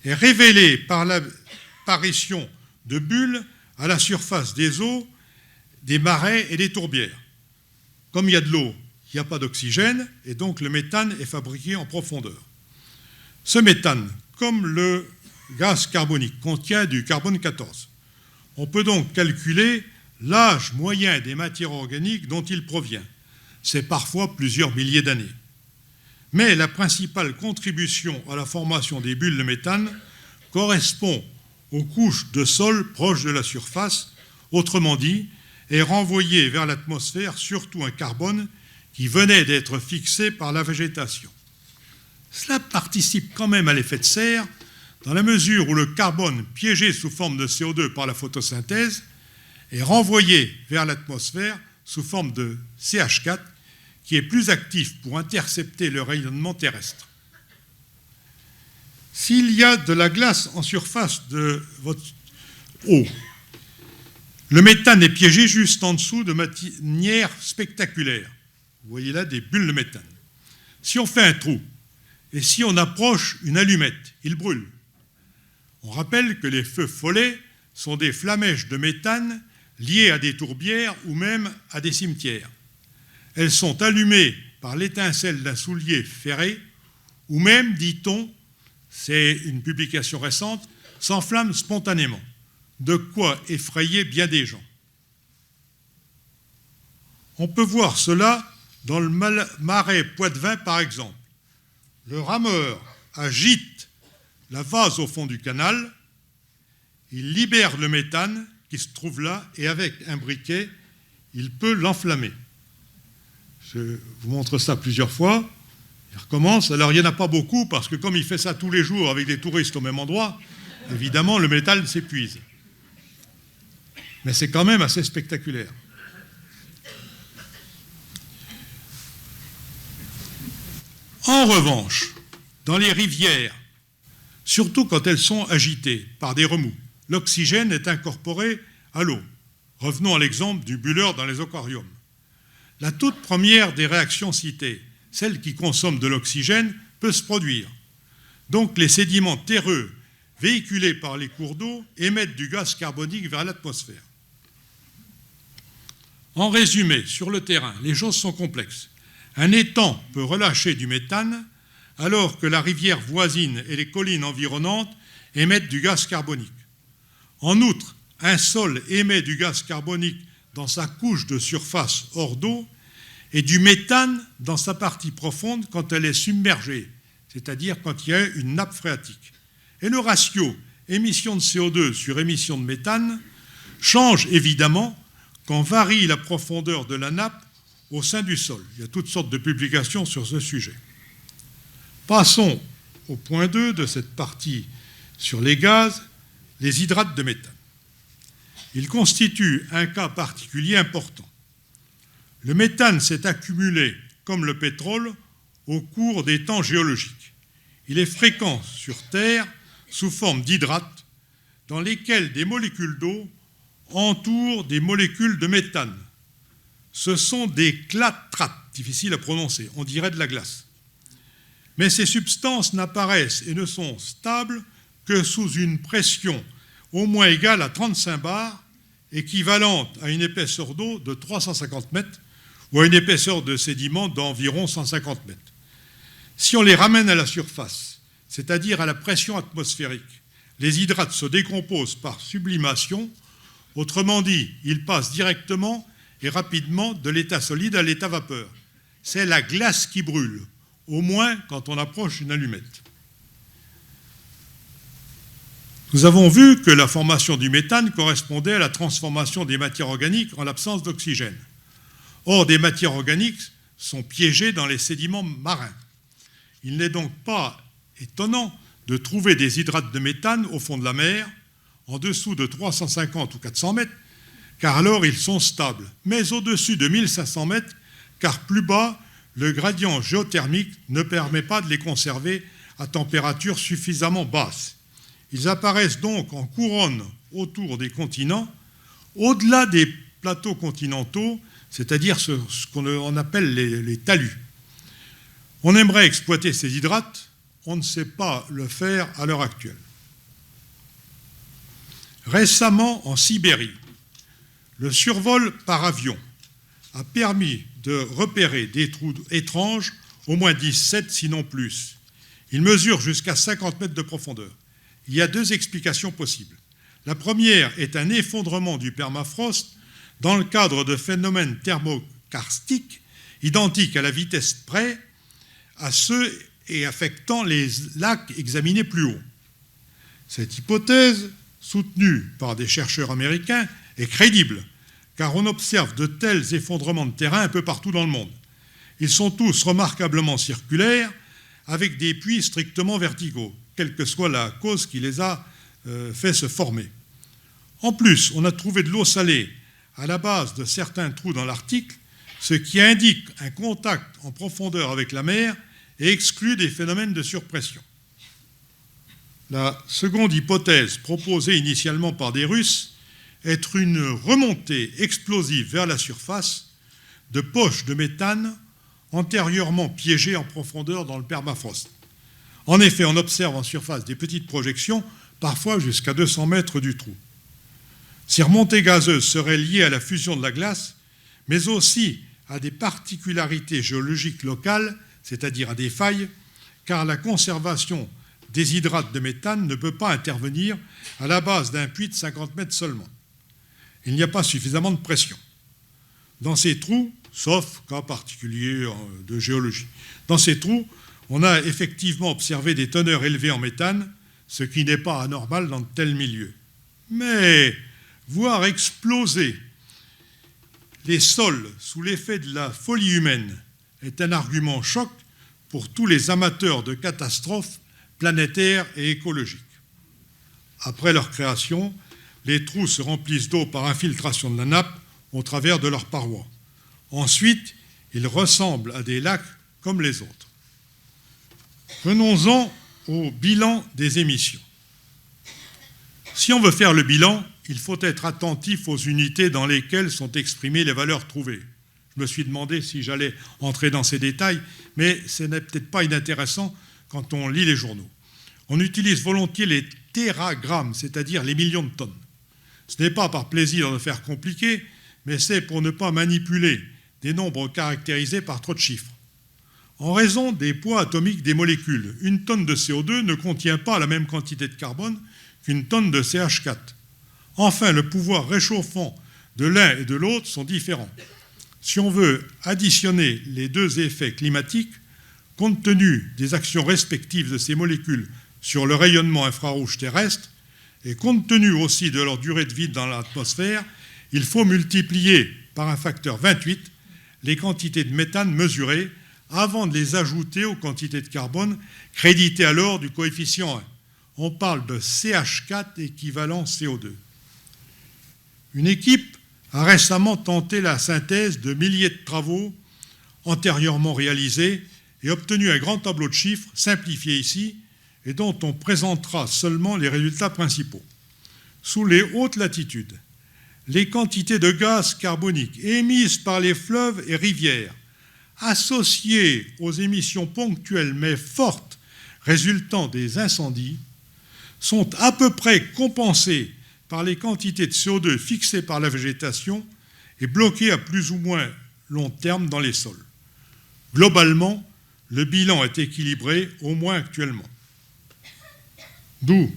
est révélée par l'apparition de bulles à la surface des eaux, des marais et des tourbières. Comme il y a de l'eau, il n'y a pas d'oxygène, et donc le méthane est fabriqué en profondeur. Ce méthane, comme le gaz carbonique, contient du carbone 14. On peut donc calculer l'âge moyen des matières organiques dont il provient. C'est parfois plusieurs milliers d'années. Mais la principale contribution à la formation des bulles de méthane correspond aux couches de sol proches de la surface. Autrement dit, et renvoyait vers l'atmosphère surtout un carbone qui venait d'être fixé par la végétation. Cela participe quand même à l'effet de serre, dans la mesure où le carbone piégé sous forme de CO2 par la photosynthèse est renvoyé vers l'atmosphère sous forme de CH4, qui est plus actif pour intercepter le rayonnement terrestre. S'il y a de la glace en surface de votre eau, le méthane est piégé juste en dessous de manière spectaculaire. Vous voyez là des bulles de méthane. Si on fait un trou et si on approche une allumette, il brûle. On rappelle que les feux follets sont des flamèches de méthane liées à des tourbières ou même à des cimetières. Elles sont allumées par l'étincelle d'un soulier ferré ou même, dit-on, c'est une publication récente, s'enflamment spontanément. De quoi effrayer bien des gens. On peut voir cela dans le marais Poitevin, par exemple. Le rameur agite la vase au fond du canal, il libère le méthane qui se trouve là, et avec un briquet, il peut l'enflammer. Je vous montre ça plusieurs fois. Il recommence. Alors, il n'y en a pas beaucoup, parce que comme il fait ça tous les jours avec des touristes au même endroit, évidemment, le métal s'épuise. Mais c'est quand même assez spectaculaire. En revanche, dans les rivières, surtout quand elles sont agitées par des remous, l'oxygène est incorporé à l'eau. Revenons à l'exemple du bulleur dans les aquariums. La toute première des réactions citées, celle qui consomme de l'oxygène, peut se produire. Donc les sédiments terreux véhiculés par les cours d'eau émettent du gaz carbonique vers l'atmosphère. En résumé, sur le terrain, les choses sont complexes. Un étang peut relâcher du méthane alors que la rivière voisine et les collines environnantes émettent du gaz carbonique. En outre, un sol émet du gaz carbonique dans sa couche de surface hors d'eau et du méthane dans sa partie profonde quand elle est submergée, c'est-à-dire quand il y a une nappe phréatique. Et le ratio émission de CO2 sur émission de méthane change évidemment quand varie la profondeur de la nappe au sein du sol. Il y a toutes sortes de publications sur ce sujet. Passons au point 2 de cette partie sur les gaz, les hydrates de méthane. Ils constituent un cas particulier important. Le méthane s'est accumulé, comme le pétrole, au cours des temps géologiques. Il est fréquent sur Terre sous forme d'hydrates dans lesquels des molécules d'eau entourent des molécules de méthane. Ce sont des clatrates, difficiles à prononcer, on dirait de la glace. Mais ces substances n'apparaissent et ne sont stables que sous une pression au moins égale à 35 bars, équivalente à une épaisseur d'eau de 350 mètres ou à une épaisseur de sédiment d'environ 150 mètres. Si on les ramène à la surface, c'est-à-dire à la pression atmosphérique, les hydrates se décomposent par sublimation. Autrement dit, ils passent directement et rapidement de l'état solide à l'état vapeur. C'est la glace qui brûle, au moins quand on approche une allumette. Nous avons vu que la formation du méthane correspondait à la transformation des matières organiques en l'absence d'oxygène. Or, des matières organiques sont piégées dans les sédiments marins. Il n'est donc pas étonnant de trouver des hydrates de méthane au fond de la mer, en dessous de 350 ou 400 mètres, car alors ils sont stables, mais au-dessus de 1500 mètres, car plus bas, le gradient géothermique ne permet pas de les conserver à température suffisamment basse. Ils apparaissent donc en couronne autour des continents, au-delà des plateaux continentaux, c'est-à-dire ce qu'on appelle les talus. On aimerait exploiter ces hydrates, on ne sait pas le faire à l'heure actuelle. Récemment, en Sibérie, le survol par avion a permis de repérer des trous étranges, au moins 17 sinon plus. Ils mesurent jusqu'à 50 mètres de profondeur. Il y a deux explications possibles. La première est un effondrement du permafrost dans le cadre de phénomènes thermokarstiques identiques à la vitesse près à ceux et affectant les lacs examinés plus haut. Cette hypothèse, soutenue par des chercheurs américains, est crédible, car on observe de tels effondrements de terrain un peu partout dans le monde. Ils sont tous remarquablement circulaires, avec des puits strictement verticaux, quelle que soit la cause qui les a fait se former. En plus, on a trouvé de l'eau salée à la base de certains trous dans l'Arctique, ce qui indique un contact en profondeur avec la mer et exclut des phénomènes de surpression. La seconde hypothèse, proposée initialement par des Russes, est une remontée explosive vers la surface de poches de méthane antérieurement piégées en profondeur dans le permafrost. En effet, on observe en surface des petites projections, parfois jusqu'à 200 mètres du trou. Ces remontées gazeuses seraient liées à la fusion de la glace, mais aussi à des particularités géologiques locales, c'est-à-dire à des failles, car la conservation des hydrates de méthane ne peut pas intervenir à la base d'un puits de 50 mètres seulement. Il n'y a pas suffisamment de pression. Dans ces trous, sauf cas particulier de géologie, dans ces trous, on a effectivement observé des teneurs élevées en méthane, ce qui n'est pas anormal dans de tels milieux. Mais voir exploser les sols sous l'effet de la folie humaine est un argument choc pour tous les amateurs de catastrophes planétaires et écologiques. Après leur création, les trous se remplissent d'eau par infiltration de la nappe au travers de leurs parois. Ensuite, ils ressemblent à des lacs comme les autres. Venons-en au bilan des émissions. Si on veut faire le bilan, il faut être attentif aux unités dans lesquelles sont exprimées les valeurs trouvées. Je me suis demandé si j'allais entrer dans ces détails, mais ce n'est peut-être pas inintéressant quand on lit les journaux. On utilise volontiers les téragrammes, c'est-à-dire les millions de tonnes. Ce n'est pas par plaisir de faire compliqué, mais c'est pour ne pas manipuler des nombres caractérisés par trop de chiffres. En raison des poids atomiques des molécules, une tonne de CO2 ne contient pas la même quantité de carbone qu'une tonne de CH4. Enfin, le pouvoir réchauffant de l'un et de l'autre sont différents. Si on veut additionner les deux effets climatiques, compte tenu des actions respectives de ces molécules sur le rayonnement infrarouge terrestre, et compte tenu aussi de leur durée de vie dans l'atmosphère, il faut multiplier par un facteur 28 les quantités de méthane mesurées avant de les ajouter aux quantités de carbone créditées alors du coefficient 1. On parle de CH4 équivalent CO2. Une équipe a récemment tenté la synthèse de milliers de travaux antérieurement réalisés et obtenu un grand tableau de chiffres, simplifié ici, et dont on présentera seulement les résultats principaux. Sous les hautes latitudes, les quantités de gaz carbonique émises par les fleuves et rivières, associées aux émissions ponctuelles mais fortes résultant des incendies, sont à peu près compensées par les quantités de CO2 fixées par la végétation et bloquées à plus ou moins long terme dans les sols. Globalement, le bilan est équilibré, au moins actuellement. D'où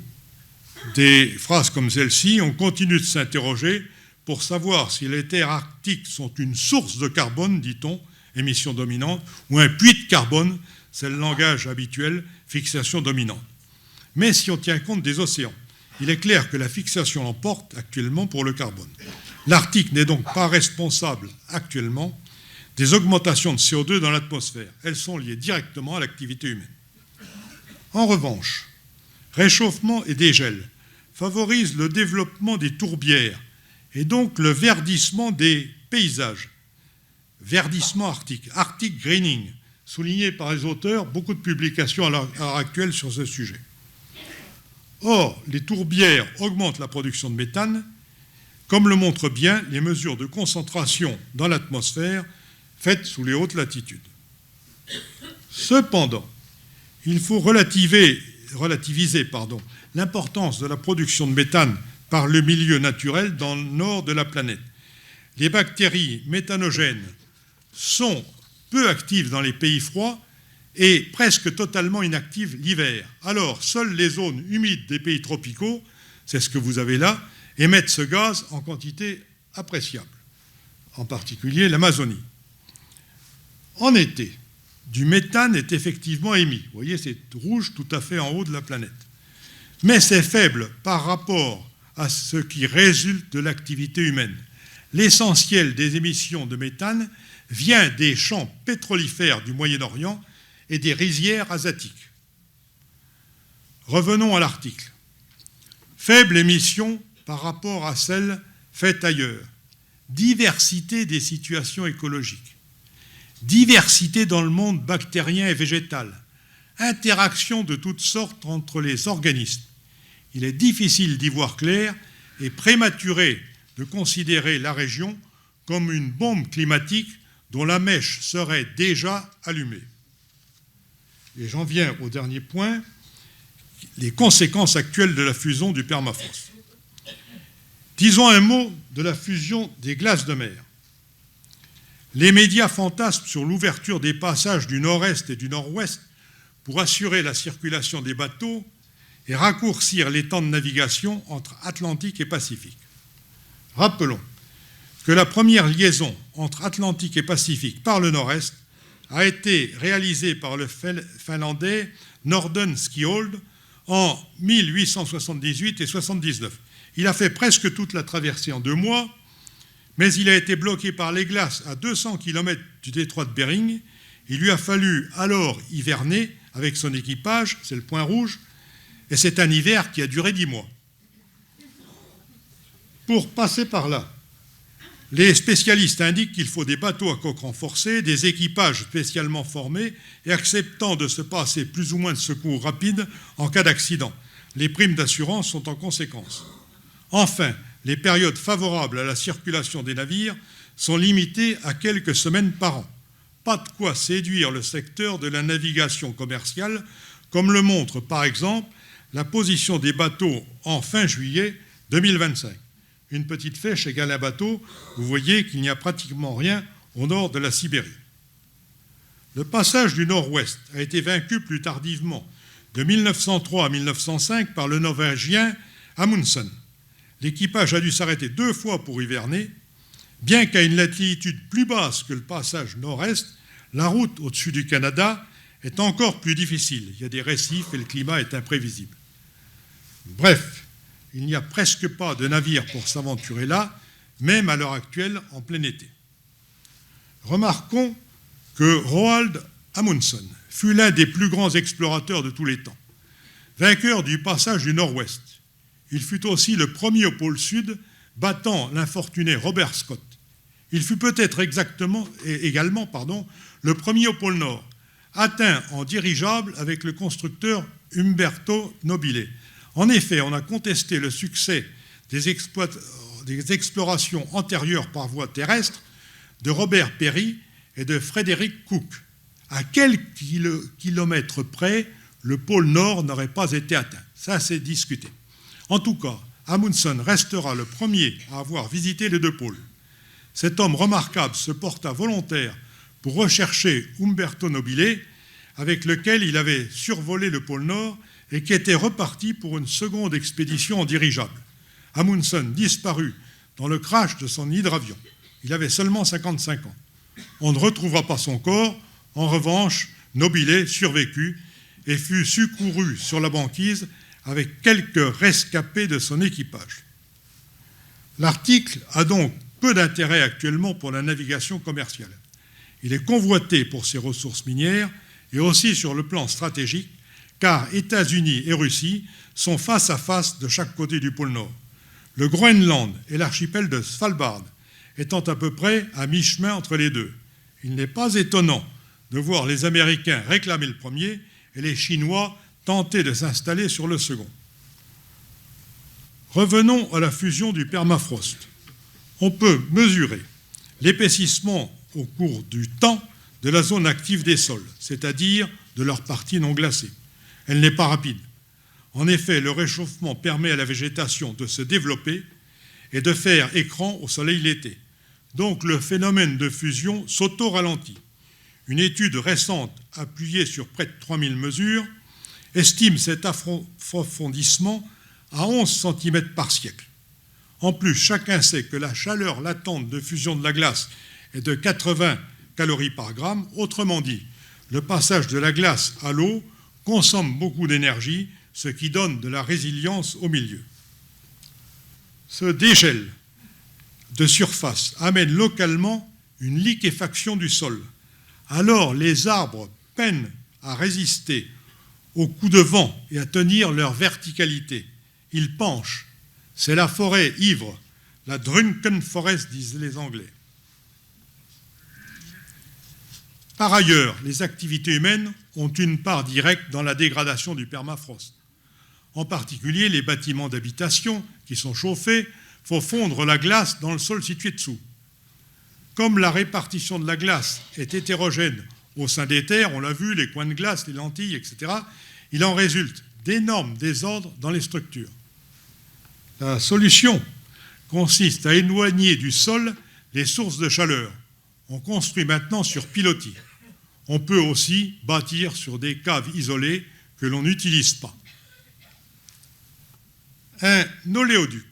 des phrases comme celle-ci, on continue de s'interroger pour savoir si les terres arctiques sont une source de carbone, dit-on, émission dominante, ou un puits de carbone, c'est le langage habituel, fixation dominante. Mais si on tient compte des océans, il est clair que la fixation l'emporte actuellement pour le carbone. L'Arctique n'est donc pas responsable actuellement des augmentations de CO2 dans l'atmosphère. Elles sont liées directement à l'activité humaine. En revanche, réchauffement et dégel favorisent le développement des tourbières et donc le verdissement des paysages. Verdissement arctique, Arctic Greening, souligné par les auteurs, beaucoup de publications à l'heure actuelle sur ce sujet. Or, les tourbières augmentent la production de méthane, comme le montrent bien les mesures de concentration dans l'atmosphère faites sous les hautes latitudes. Cependant, il faut relativiser l'importance de la production de méthane par le milieu naturel dans le nord de la planète. Les bactéries méthanogènes sont peu actives dans les pays froids et presque totalement inactives l'hiver. Alors, seules les zones humides des pays tropicaux, c'est ce que vous avez là, émettent ce gaz en quantité appréciable, en particulier l'Amazonie. En été, du méthane est effectivement émis. Vous voyez, c'est rouge tout à fait en haut de la planète. Mais c'est faible par rapport à ce qui résulte de l'activité humaine. l'essentiel des émissions de méthane vient des champs pétrolifères du Moyen-Orient et des rizières asiatiques. Revenons à l'article. Faible émission par rapport à celles faites ailleurs. Diversité des situations écologiques. Diversité dans le monde bactérien et végétal. Interaction de toutes sortes entre les organismes. Il est difficile d'y voir clair et prématuré de considérer la région comme une bombe climatique dont la mèche serait déjà allumée. Et j'en viens au dernier point, les conséquences actuelles de la fusion du permafrost. Disons un mot de la fusion des glaces de mer. Les médias fantasment sur l'ouverture des passages du nord-est et du nord-ouest pour assurer la circulation des bateaux et raccourcir les temps de navigation entre Atlantique et Pacifique. Rappelons que la première liaison entre Atlantique et Pacifique par le nord-est a été réalisée par le Finlandais Norden Skihold en 1878 et 79. Il a fait presque toute la traversée en 2 mois, mais il a été bloqué par les glaces à 200 km du détroit de Bering. Il lui a fallu alors hiverner avec son équipage, c'est le point rouge, et c'est un hiver qui a duré 10 mois. Pour passer par là, les spécialistes indiquent qu'il faut des bateaux à coque renforcée, des équipages spécialement formés et acceptant de se passer plus ou moins de secours rapides en cas d'accident. Les primes d'assurance sont en conséquence. Enfin, les périodes favorables à la circulation des navires sont limitées à quelques semaines par an. Pas de quoi séduire le secteur de la navigation commerciale, comme le montre par exemple la position des bateaux en fin juillet 2025. Une petite flèche égale un bateau, vous voyez qu'il n'y a pratiquement rien au nord de la Sibérie. Le passage du nord-ouest a été vaincu plus tardivement, de 1903 à 1905, par le Norvégien Amundsen. L'équipage a dû s'arrêter 2 fois pour hiverner. Bien qu'à une latitude plus basse que le passage nord-est, la route au-dessus du Canada est encore plus difficile. Il y a des récifs et le climat est imprévisible. Bref, il n'y a presque pas de navires pour s'aventurer là, même à l'heure actuelle en plein été. Remarquons que Roald Amundsen fut l'un des plus grands explorateurs de tous les temps. Vainqueur du passage du Nord-Ouest, il fut aussi le premier au pôle Sud, battant l'infortuné Robert Scott. Il fut peut-être également le premier au pôle Nord, atteint en dirigeable avec le constructeur Umberto Nobile. En effet, on a contesté le succès des explorations antérieures par voie terrestre de Robert Peary et de Frederick Cook. À quelques kilomètres près, le pôle Nord n'aurait pas été atteint. Ça, c'est discuté. En tout cas, Amundsen restera le premier à avoir visité les 2 pôles. Cet homme remarquable se porta volontaire pour rechercher Umberto Nobile, avec lequel il avait survolé le pôle Nord et qui était reparti pour une seconde expédition en dirigeable. Amundsen disparut dans le crash de son hydravion. Il avait seulement 55 ans. On ne retrouva pas son corps. En revanche, Nobile survécut et fut secouru sur la banquise avec quelques rescapés de son équipage. L'article a donc peu d'intérêt actuellement pour la navigation commerciale. Il est convoité pour ses ressources minières et aussi sur le plan stratégique, car États-Unis et Russie sont face à face de chaque côté du pôle Nord. Le Groenland et l'archipel de Svalbard étant à peu près à mi-chemin entre les deux. Il n'est pas étonnant de voir les Américains réclamer le premier et les Chinois tenter de s'installer sur le second. Revenons à la fusion du permafrost. On peut mesurer l'épaississement au cours du temps de la zone active des sols, c'est-à-dire de leur partie non glacée. Elle n'est pas rapide. En effet, le réchauffement permet à la végétation de se développer et de faire écran au soleil l'été. Donc le phénomène de fusion s'auto-ralentit. Une étude récente, appuyée sur près de 3000 mesures, estime cet approfondissement à 11 cm par siècle. En plus, chacun sait que la chaleur latente de fusion de la glace est de 80 calories par gramme. Autrement dit, le passage de la glace à l'eau consomme beaucoup d'énergie, ce qui donne de la résilience au milieu. Ce dégel de surface amène localement une liquéfaction du sol. Alors les arbres peinent à résister aux coups de vent et à tenir leur verticalité. Ils penchent. C'est la forêt ivre, la drunken forest, disent les Anglais. Par ailleurs, les activités humaines ont une part directe dans la dégradation du permafrost. En particulier, les bâtiments d'habitation qui sont chauffés font fondre la glace dans le sol situé dessous. Comme la répartition de la glace est hétérogène au sein des terres, on l'a vu, les coins de glace, les lentilles, etc., il en résulte d'énormes désordres dans les structures. La solution consiste à éloigner du sol les sources de chaleur. On construit maintenant sur pilotis. On peut aussi bâtir sur des caves isolées que l'on n'utilise pas. Un oléoduc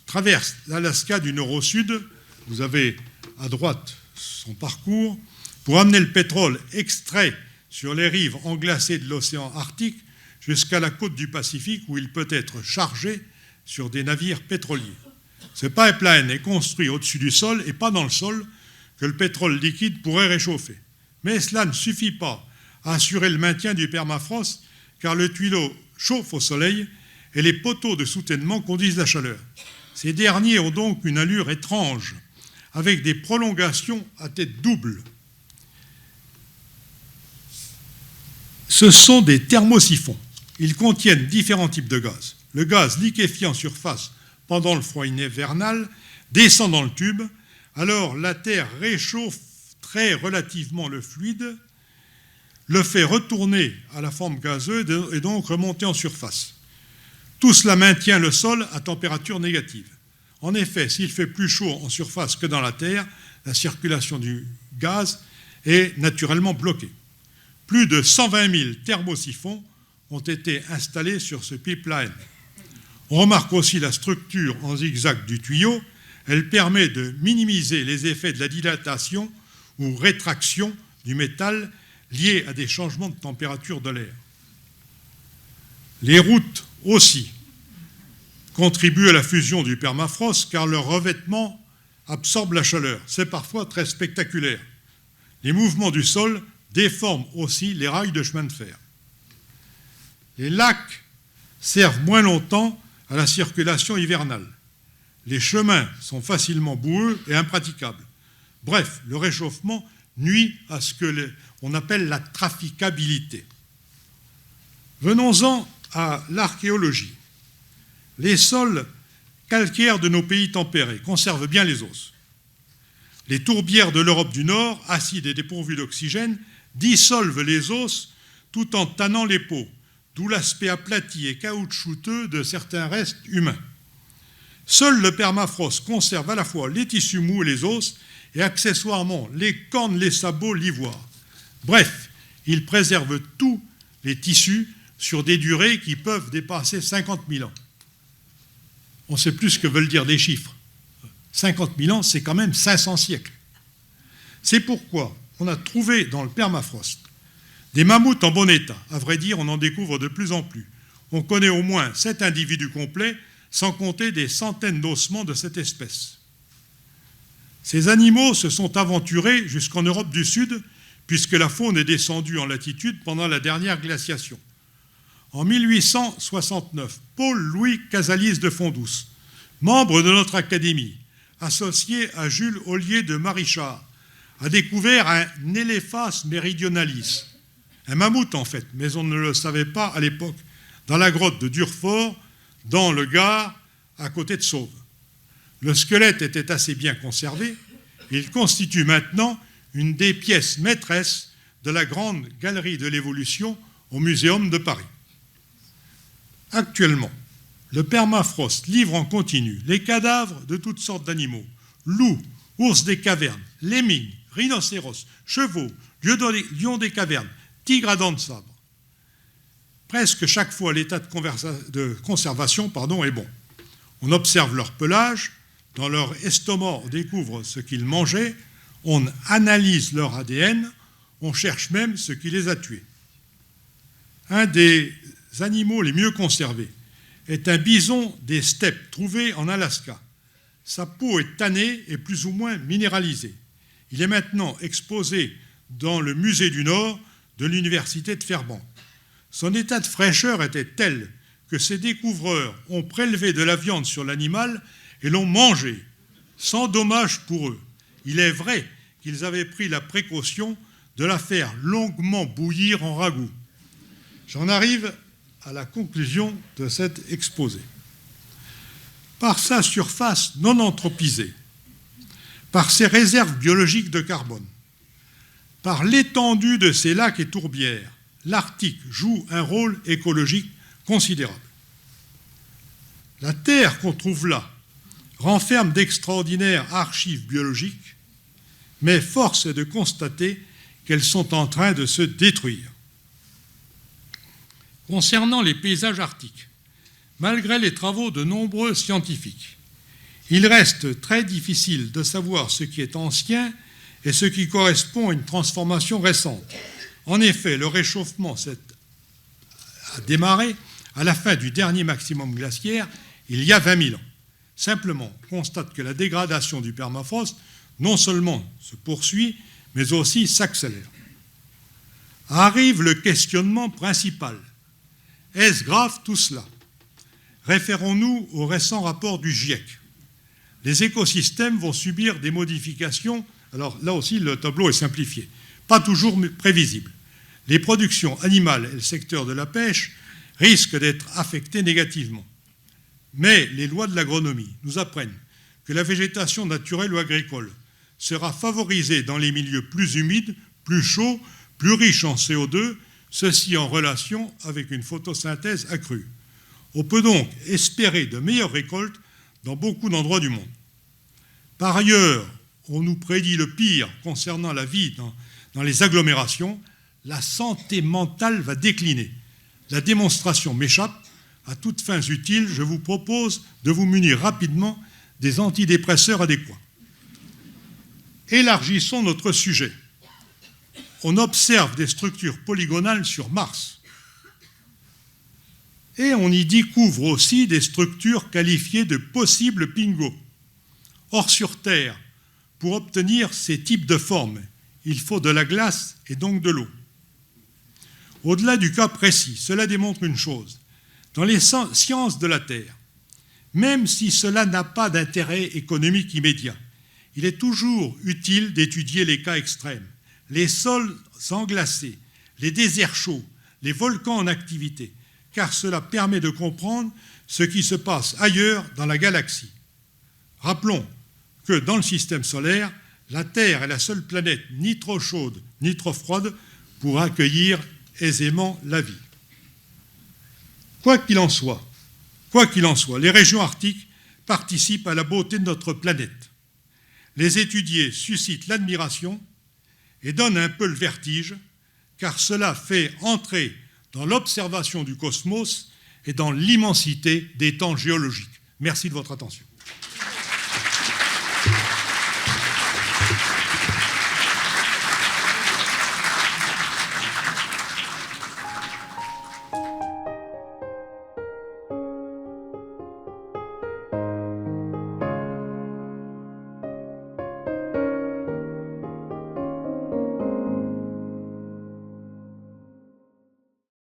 traverse l'Alaska du nord au sud. Vous avez à droite son parcours pour amener le pétrole extrait sur les rives englacées de l'océan Arctique jusqu'à la côte du Pacifique où il peut être chargé sur des navires pétroliers. Ce pipeline est construit au-dessus du sol et pas dans le sol que le pétrole liquide pourrait réchauffer. Mais cela ne suffit pas à assurer le maintien du permafrost car le tuyau chauffe au soleil et les poteaux de soutènement conduisent la chaleur. Ces derniers ont donc une allure étrange avec des prolongations à tête double. Ce sont des thermosiphons. Ils contiennent différents types de gaz. Le gaz liquéfié en surface pendant le froid hivernal descend dans le tube, alors la Terre réchauffe très relativement le fluide, le fait retourner à la forme gazeuse et donc remonter en surface. Tout cela maintient le sol à température négative. En effet, s'il fait plus chaud en surface que dans la Terre, la circulation du gaz est naturellement bloquée. Plus de 120 000 thermosiphons ont été installés sur ce pipeline. On remarque aussi la structure en zigzag du tuyau. Elle permet de minimiser les effets de la dilatation ou rétraction du métal liés à des changements de température de l'air. Les routes aussi contribuent à la fusion du permafrost car leur revêtement absorbe la chaleur. C'est parfois très spectaculaire. Les mouvements du sol déforment aussi les rails de chemin de fer. Les lacs servent moins longtemps à la circulation hivernale. Les chemins sont facilement boueux et impraticables. Bref, le réchauffement nuit à ce qu'on appelle la traficabilité. Venons-en à l'archéologie. Les sols calcaires de nos pays tempérés conservent bien les os. Les tourbières de l'Europe du Nord, acides et dépourvues d'oxygène, dissolvent les os tout en tannant les peaux, d'où l'aspect aplati et caoutchouteux de certains restes humains. Seul le permafrost conserve à la fois les tissus mous et les os, et accessoirement les cornes, les sabots, l'ivoire. Bref, il préserve tous les tissus sur des durées qui peuvent dépasser 50 000 ans. On ne sait plus ce que veulent dire les chiffres. 50 000 ans, c'est quand même 500 siècles. C'est pourquoi on a trouvé dans le permafrost des mammouths en bon état. À vrai dire, on en découvre de plus en plus. On connaît au moins 7 individus complets, sans compter des centaines d'ossements de cette espèce. Ces animaux se sont aventurés jusqu'en Europe du Sud, puisque la faune est descendue en latitude pendant la dernière glaciation. En 1869, Paul-Louis Casalis de Fondouce, membre de notre académie, associé à Jules Ollier de Marichard, a découvert un Elephas meridionalis, un mammouth en fait, mais on ne le savait pas à l'époque, dans la grotte de Durfort, dans le Gard, à côté de Sauve. Le squelette était assez bien conservé. Il constitue maintenant une des pièces maîtresses de la grande galerie de l'évolution au Muséum de Paris. Actuellement, le permafrost livre en continu les cadavres de toutes sortes d'animaux, loups, ours des cavernes, lemmings, rhinocéros, chevaux, lions des cavernes, tigres à dents de sabre. Presque chaque fois, l'état de conservation est bon. On observe leur pelage, dans leur estomac, on découvre ce qu'ils mangeaient, on analyse leur ADN, on cherche même ce qui les a tués. Un des animaux les mieux conservés est un bison des steppes trouvé en Alaska. Sa peau est tannée et plus ou moins minéralisée. Il est maintenant exposé dans le musée du Nord de l'université de Fairbanks. Son état de fraîcheur était tel que ses découvreurs ont prélevé de la viande sur l'animal et l'ont mangé, sans dommage pour eux. Il est vrai qu'ils avaient pris la précaution de la faire longuement bouillir en ragoût. J'en arrive à la conclusion de cet exposé. Par sa surface non anthropisée, par ses réserves biologiques de carbone, par l'étendue de ses lacs et tourbières, l'Arctique joue un rôle écologique considérable. La Terre qu'on trouve là renferme d'extraordinaires archives biologiques, mais force est de constater qu'elles sont en train de se détruire. Concernant les paysages arctiques, malgré les travaux de nombreux scientifiques, il reste très difficile de savoir ce qui est ancien et ce qui correspond à une transformation récente. En effet, le réchauffement a démarré à la fin du dernier maximum glaciaire il y a 20 000 ans. Simplement, on constate que la dégradation du permafrost non seulement se poursuit, mais aussi s'accélère. Arrive le questionnement principal. Est-ce grave tout cela? Référons-nous au récent rapport du GIEC. Les écosystèmes vont subir des modifications. Alors là aussi, le tableau est simplifié, pas toujours prévisible. Les productions animales et le secteur de la pêche risquent d'être affectés négativement. Mais les lois de l'agronomie nous apprennent que la végétation naturelle ou agricole sera favorisée dans les milieux plus humides, plus chauds, plus riches en CO2, ceci en relation avec une photosynthèse accrue. On peut donc espérer de meilleures récoltes dans beaucoup d'endroits du monde. Par ailleurs, on nous prédit le pire concernant la vie dans les agglomérations. La santé mentale va décliner. La démonstration m'échappe. À toutes fins utiles, je vous propose de vous munir rapidement des antidépresseurs adéquats. Élargissons notre sujet. On observe des structures polygonales sur Mars. Et on y découvre aussi des structures qualifiées de possibles pingos. Or, sur Terre, pour obtenir ces types de formes, il faut de la glace et donc de l'eau. Au-delà du cas précis, cela démontre une chose. Dans les sciences de la Terre, même si cela n'a pas d'intérêt économique immédiat, il est toujours utile d'étudier les cas extrêmes, les sols englacés, les déserts chauds, les volcans en activité, car cela permet de comprendre ce qui se passe ailleurs dans la galaxie. Rappelons que dans le système solaire, la Terre est la seule planète ni trop chaude ni trop froide pour accueillir aisément la vie. Quoi qu'il en soit, les régions arctiques participent à la beauté de notre planète. Les étudier suscite l'admiration et donne un peu le vertige, car cela fait entrer dans l'observation du cosmos et dans l'immensité des temps géologiques. Merci de votre attention.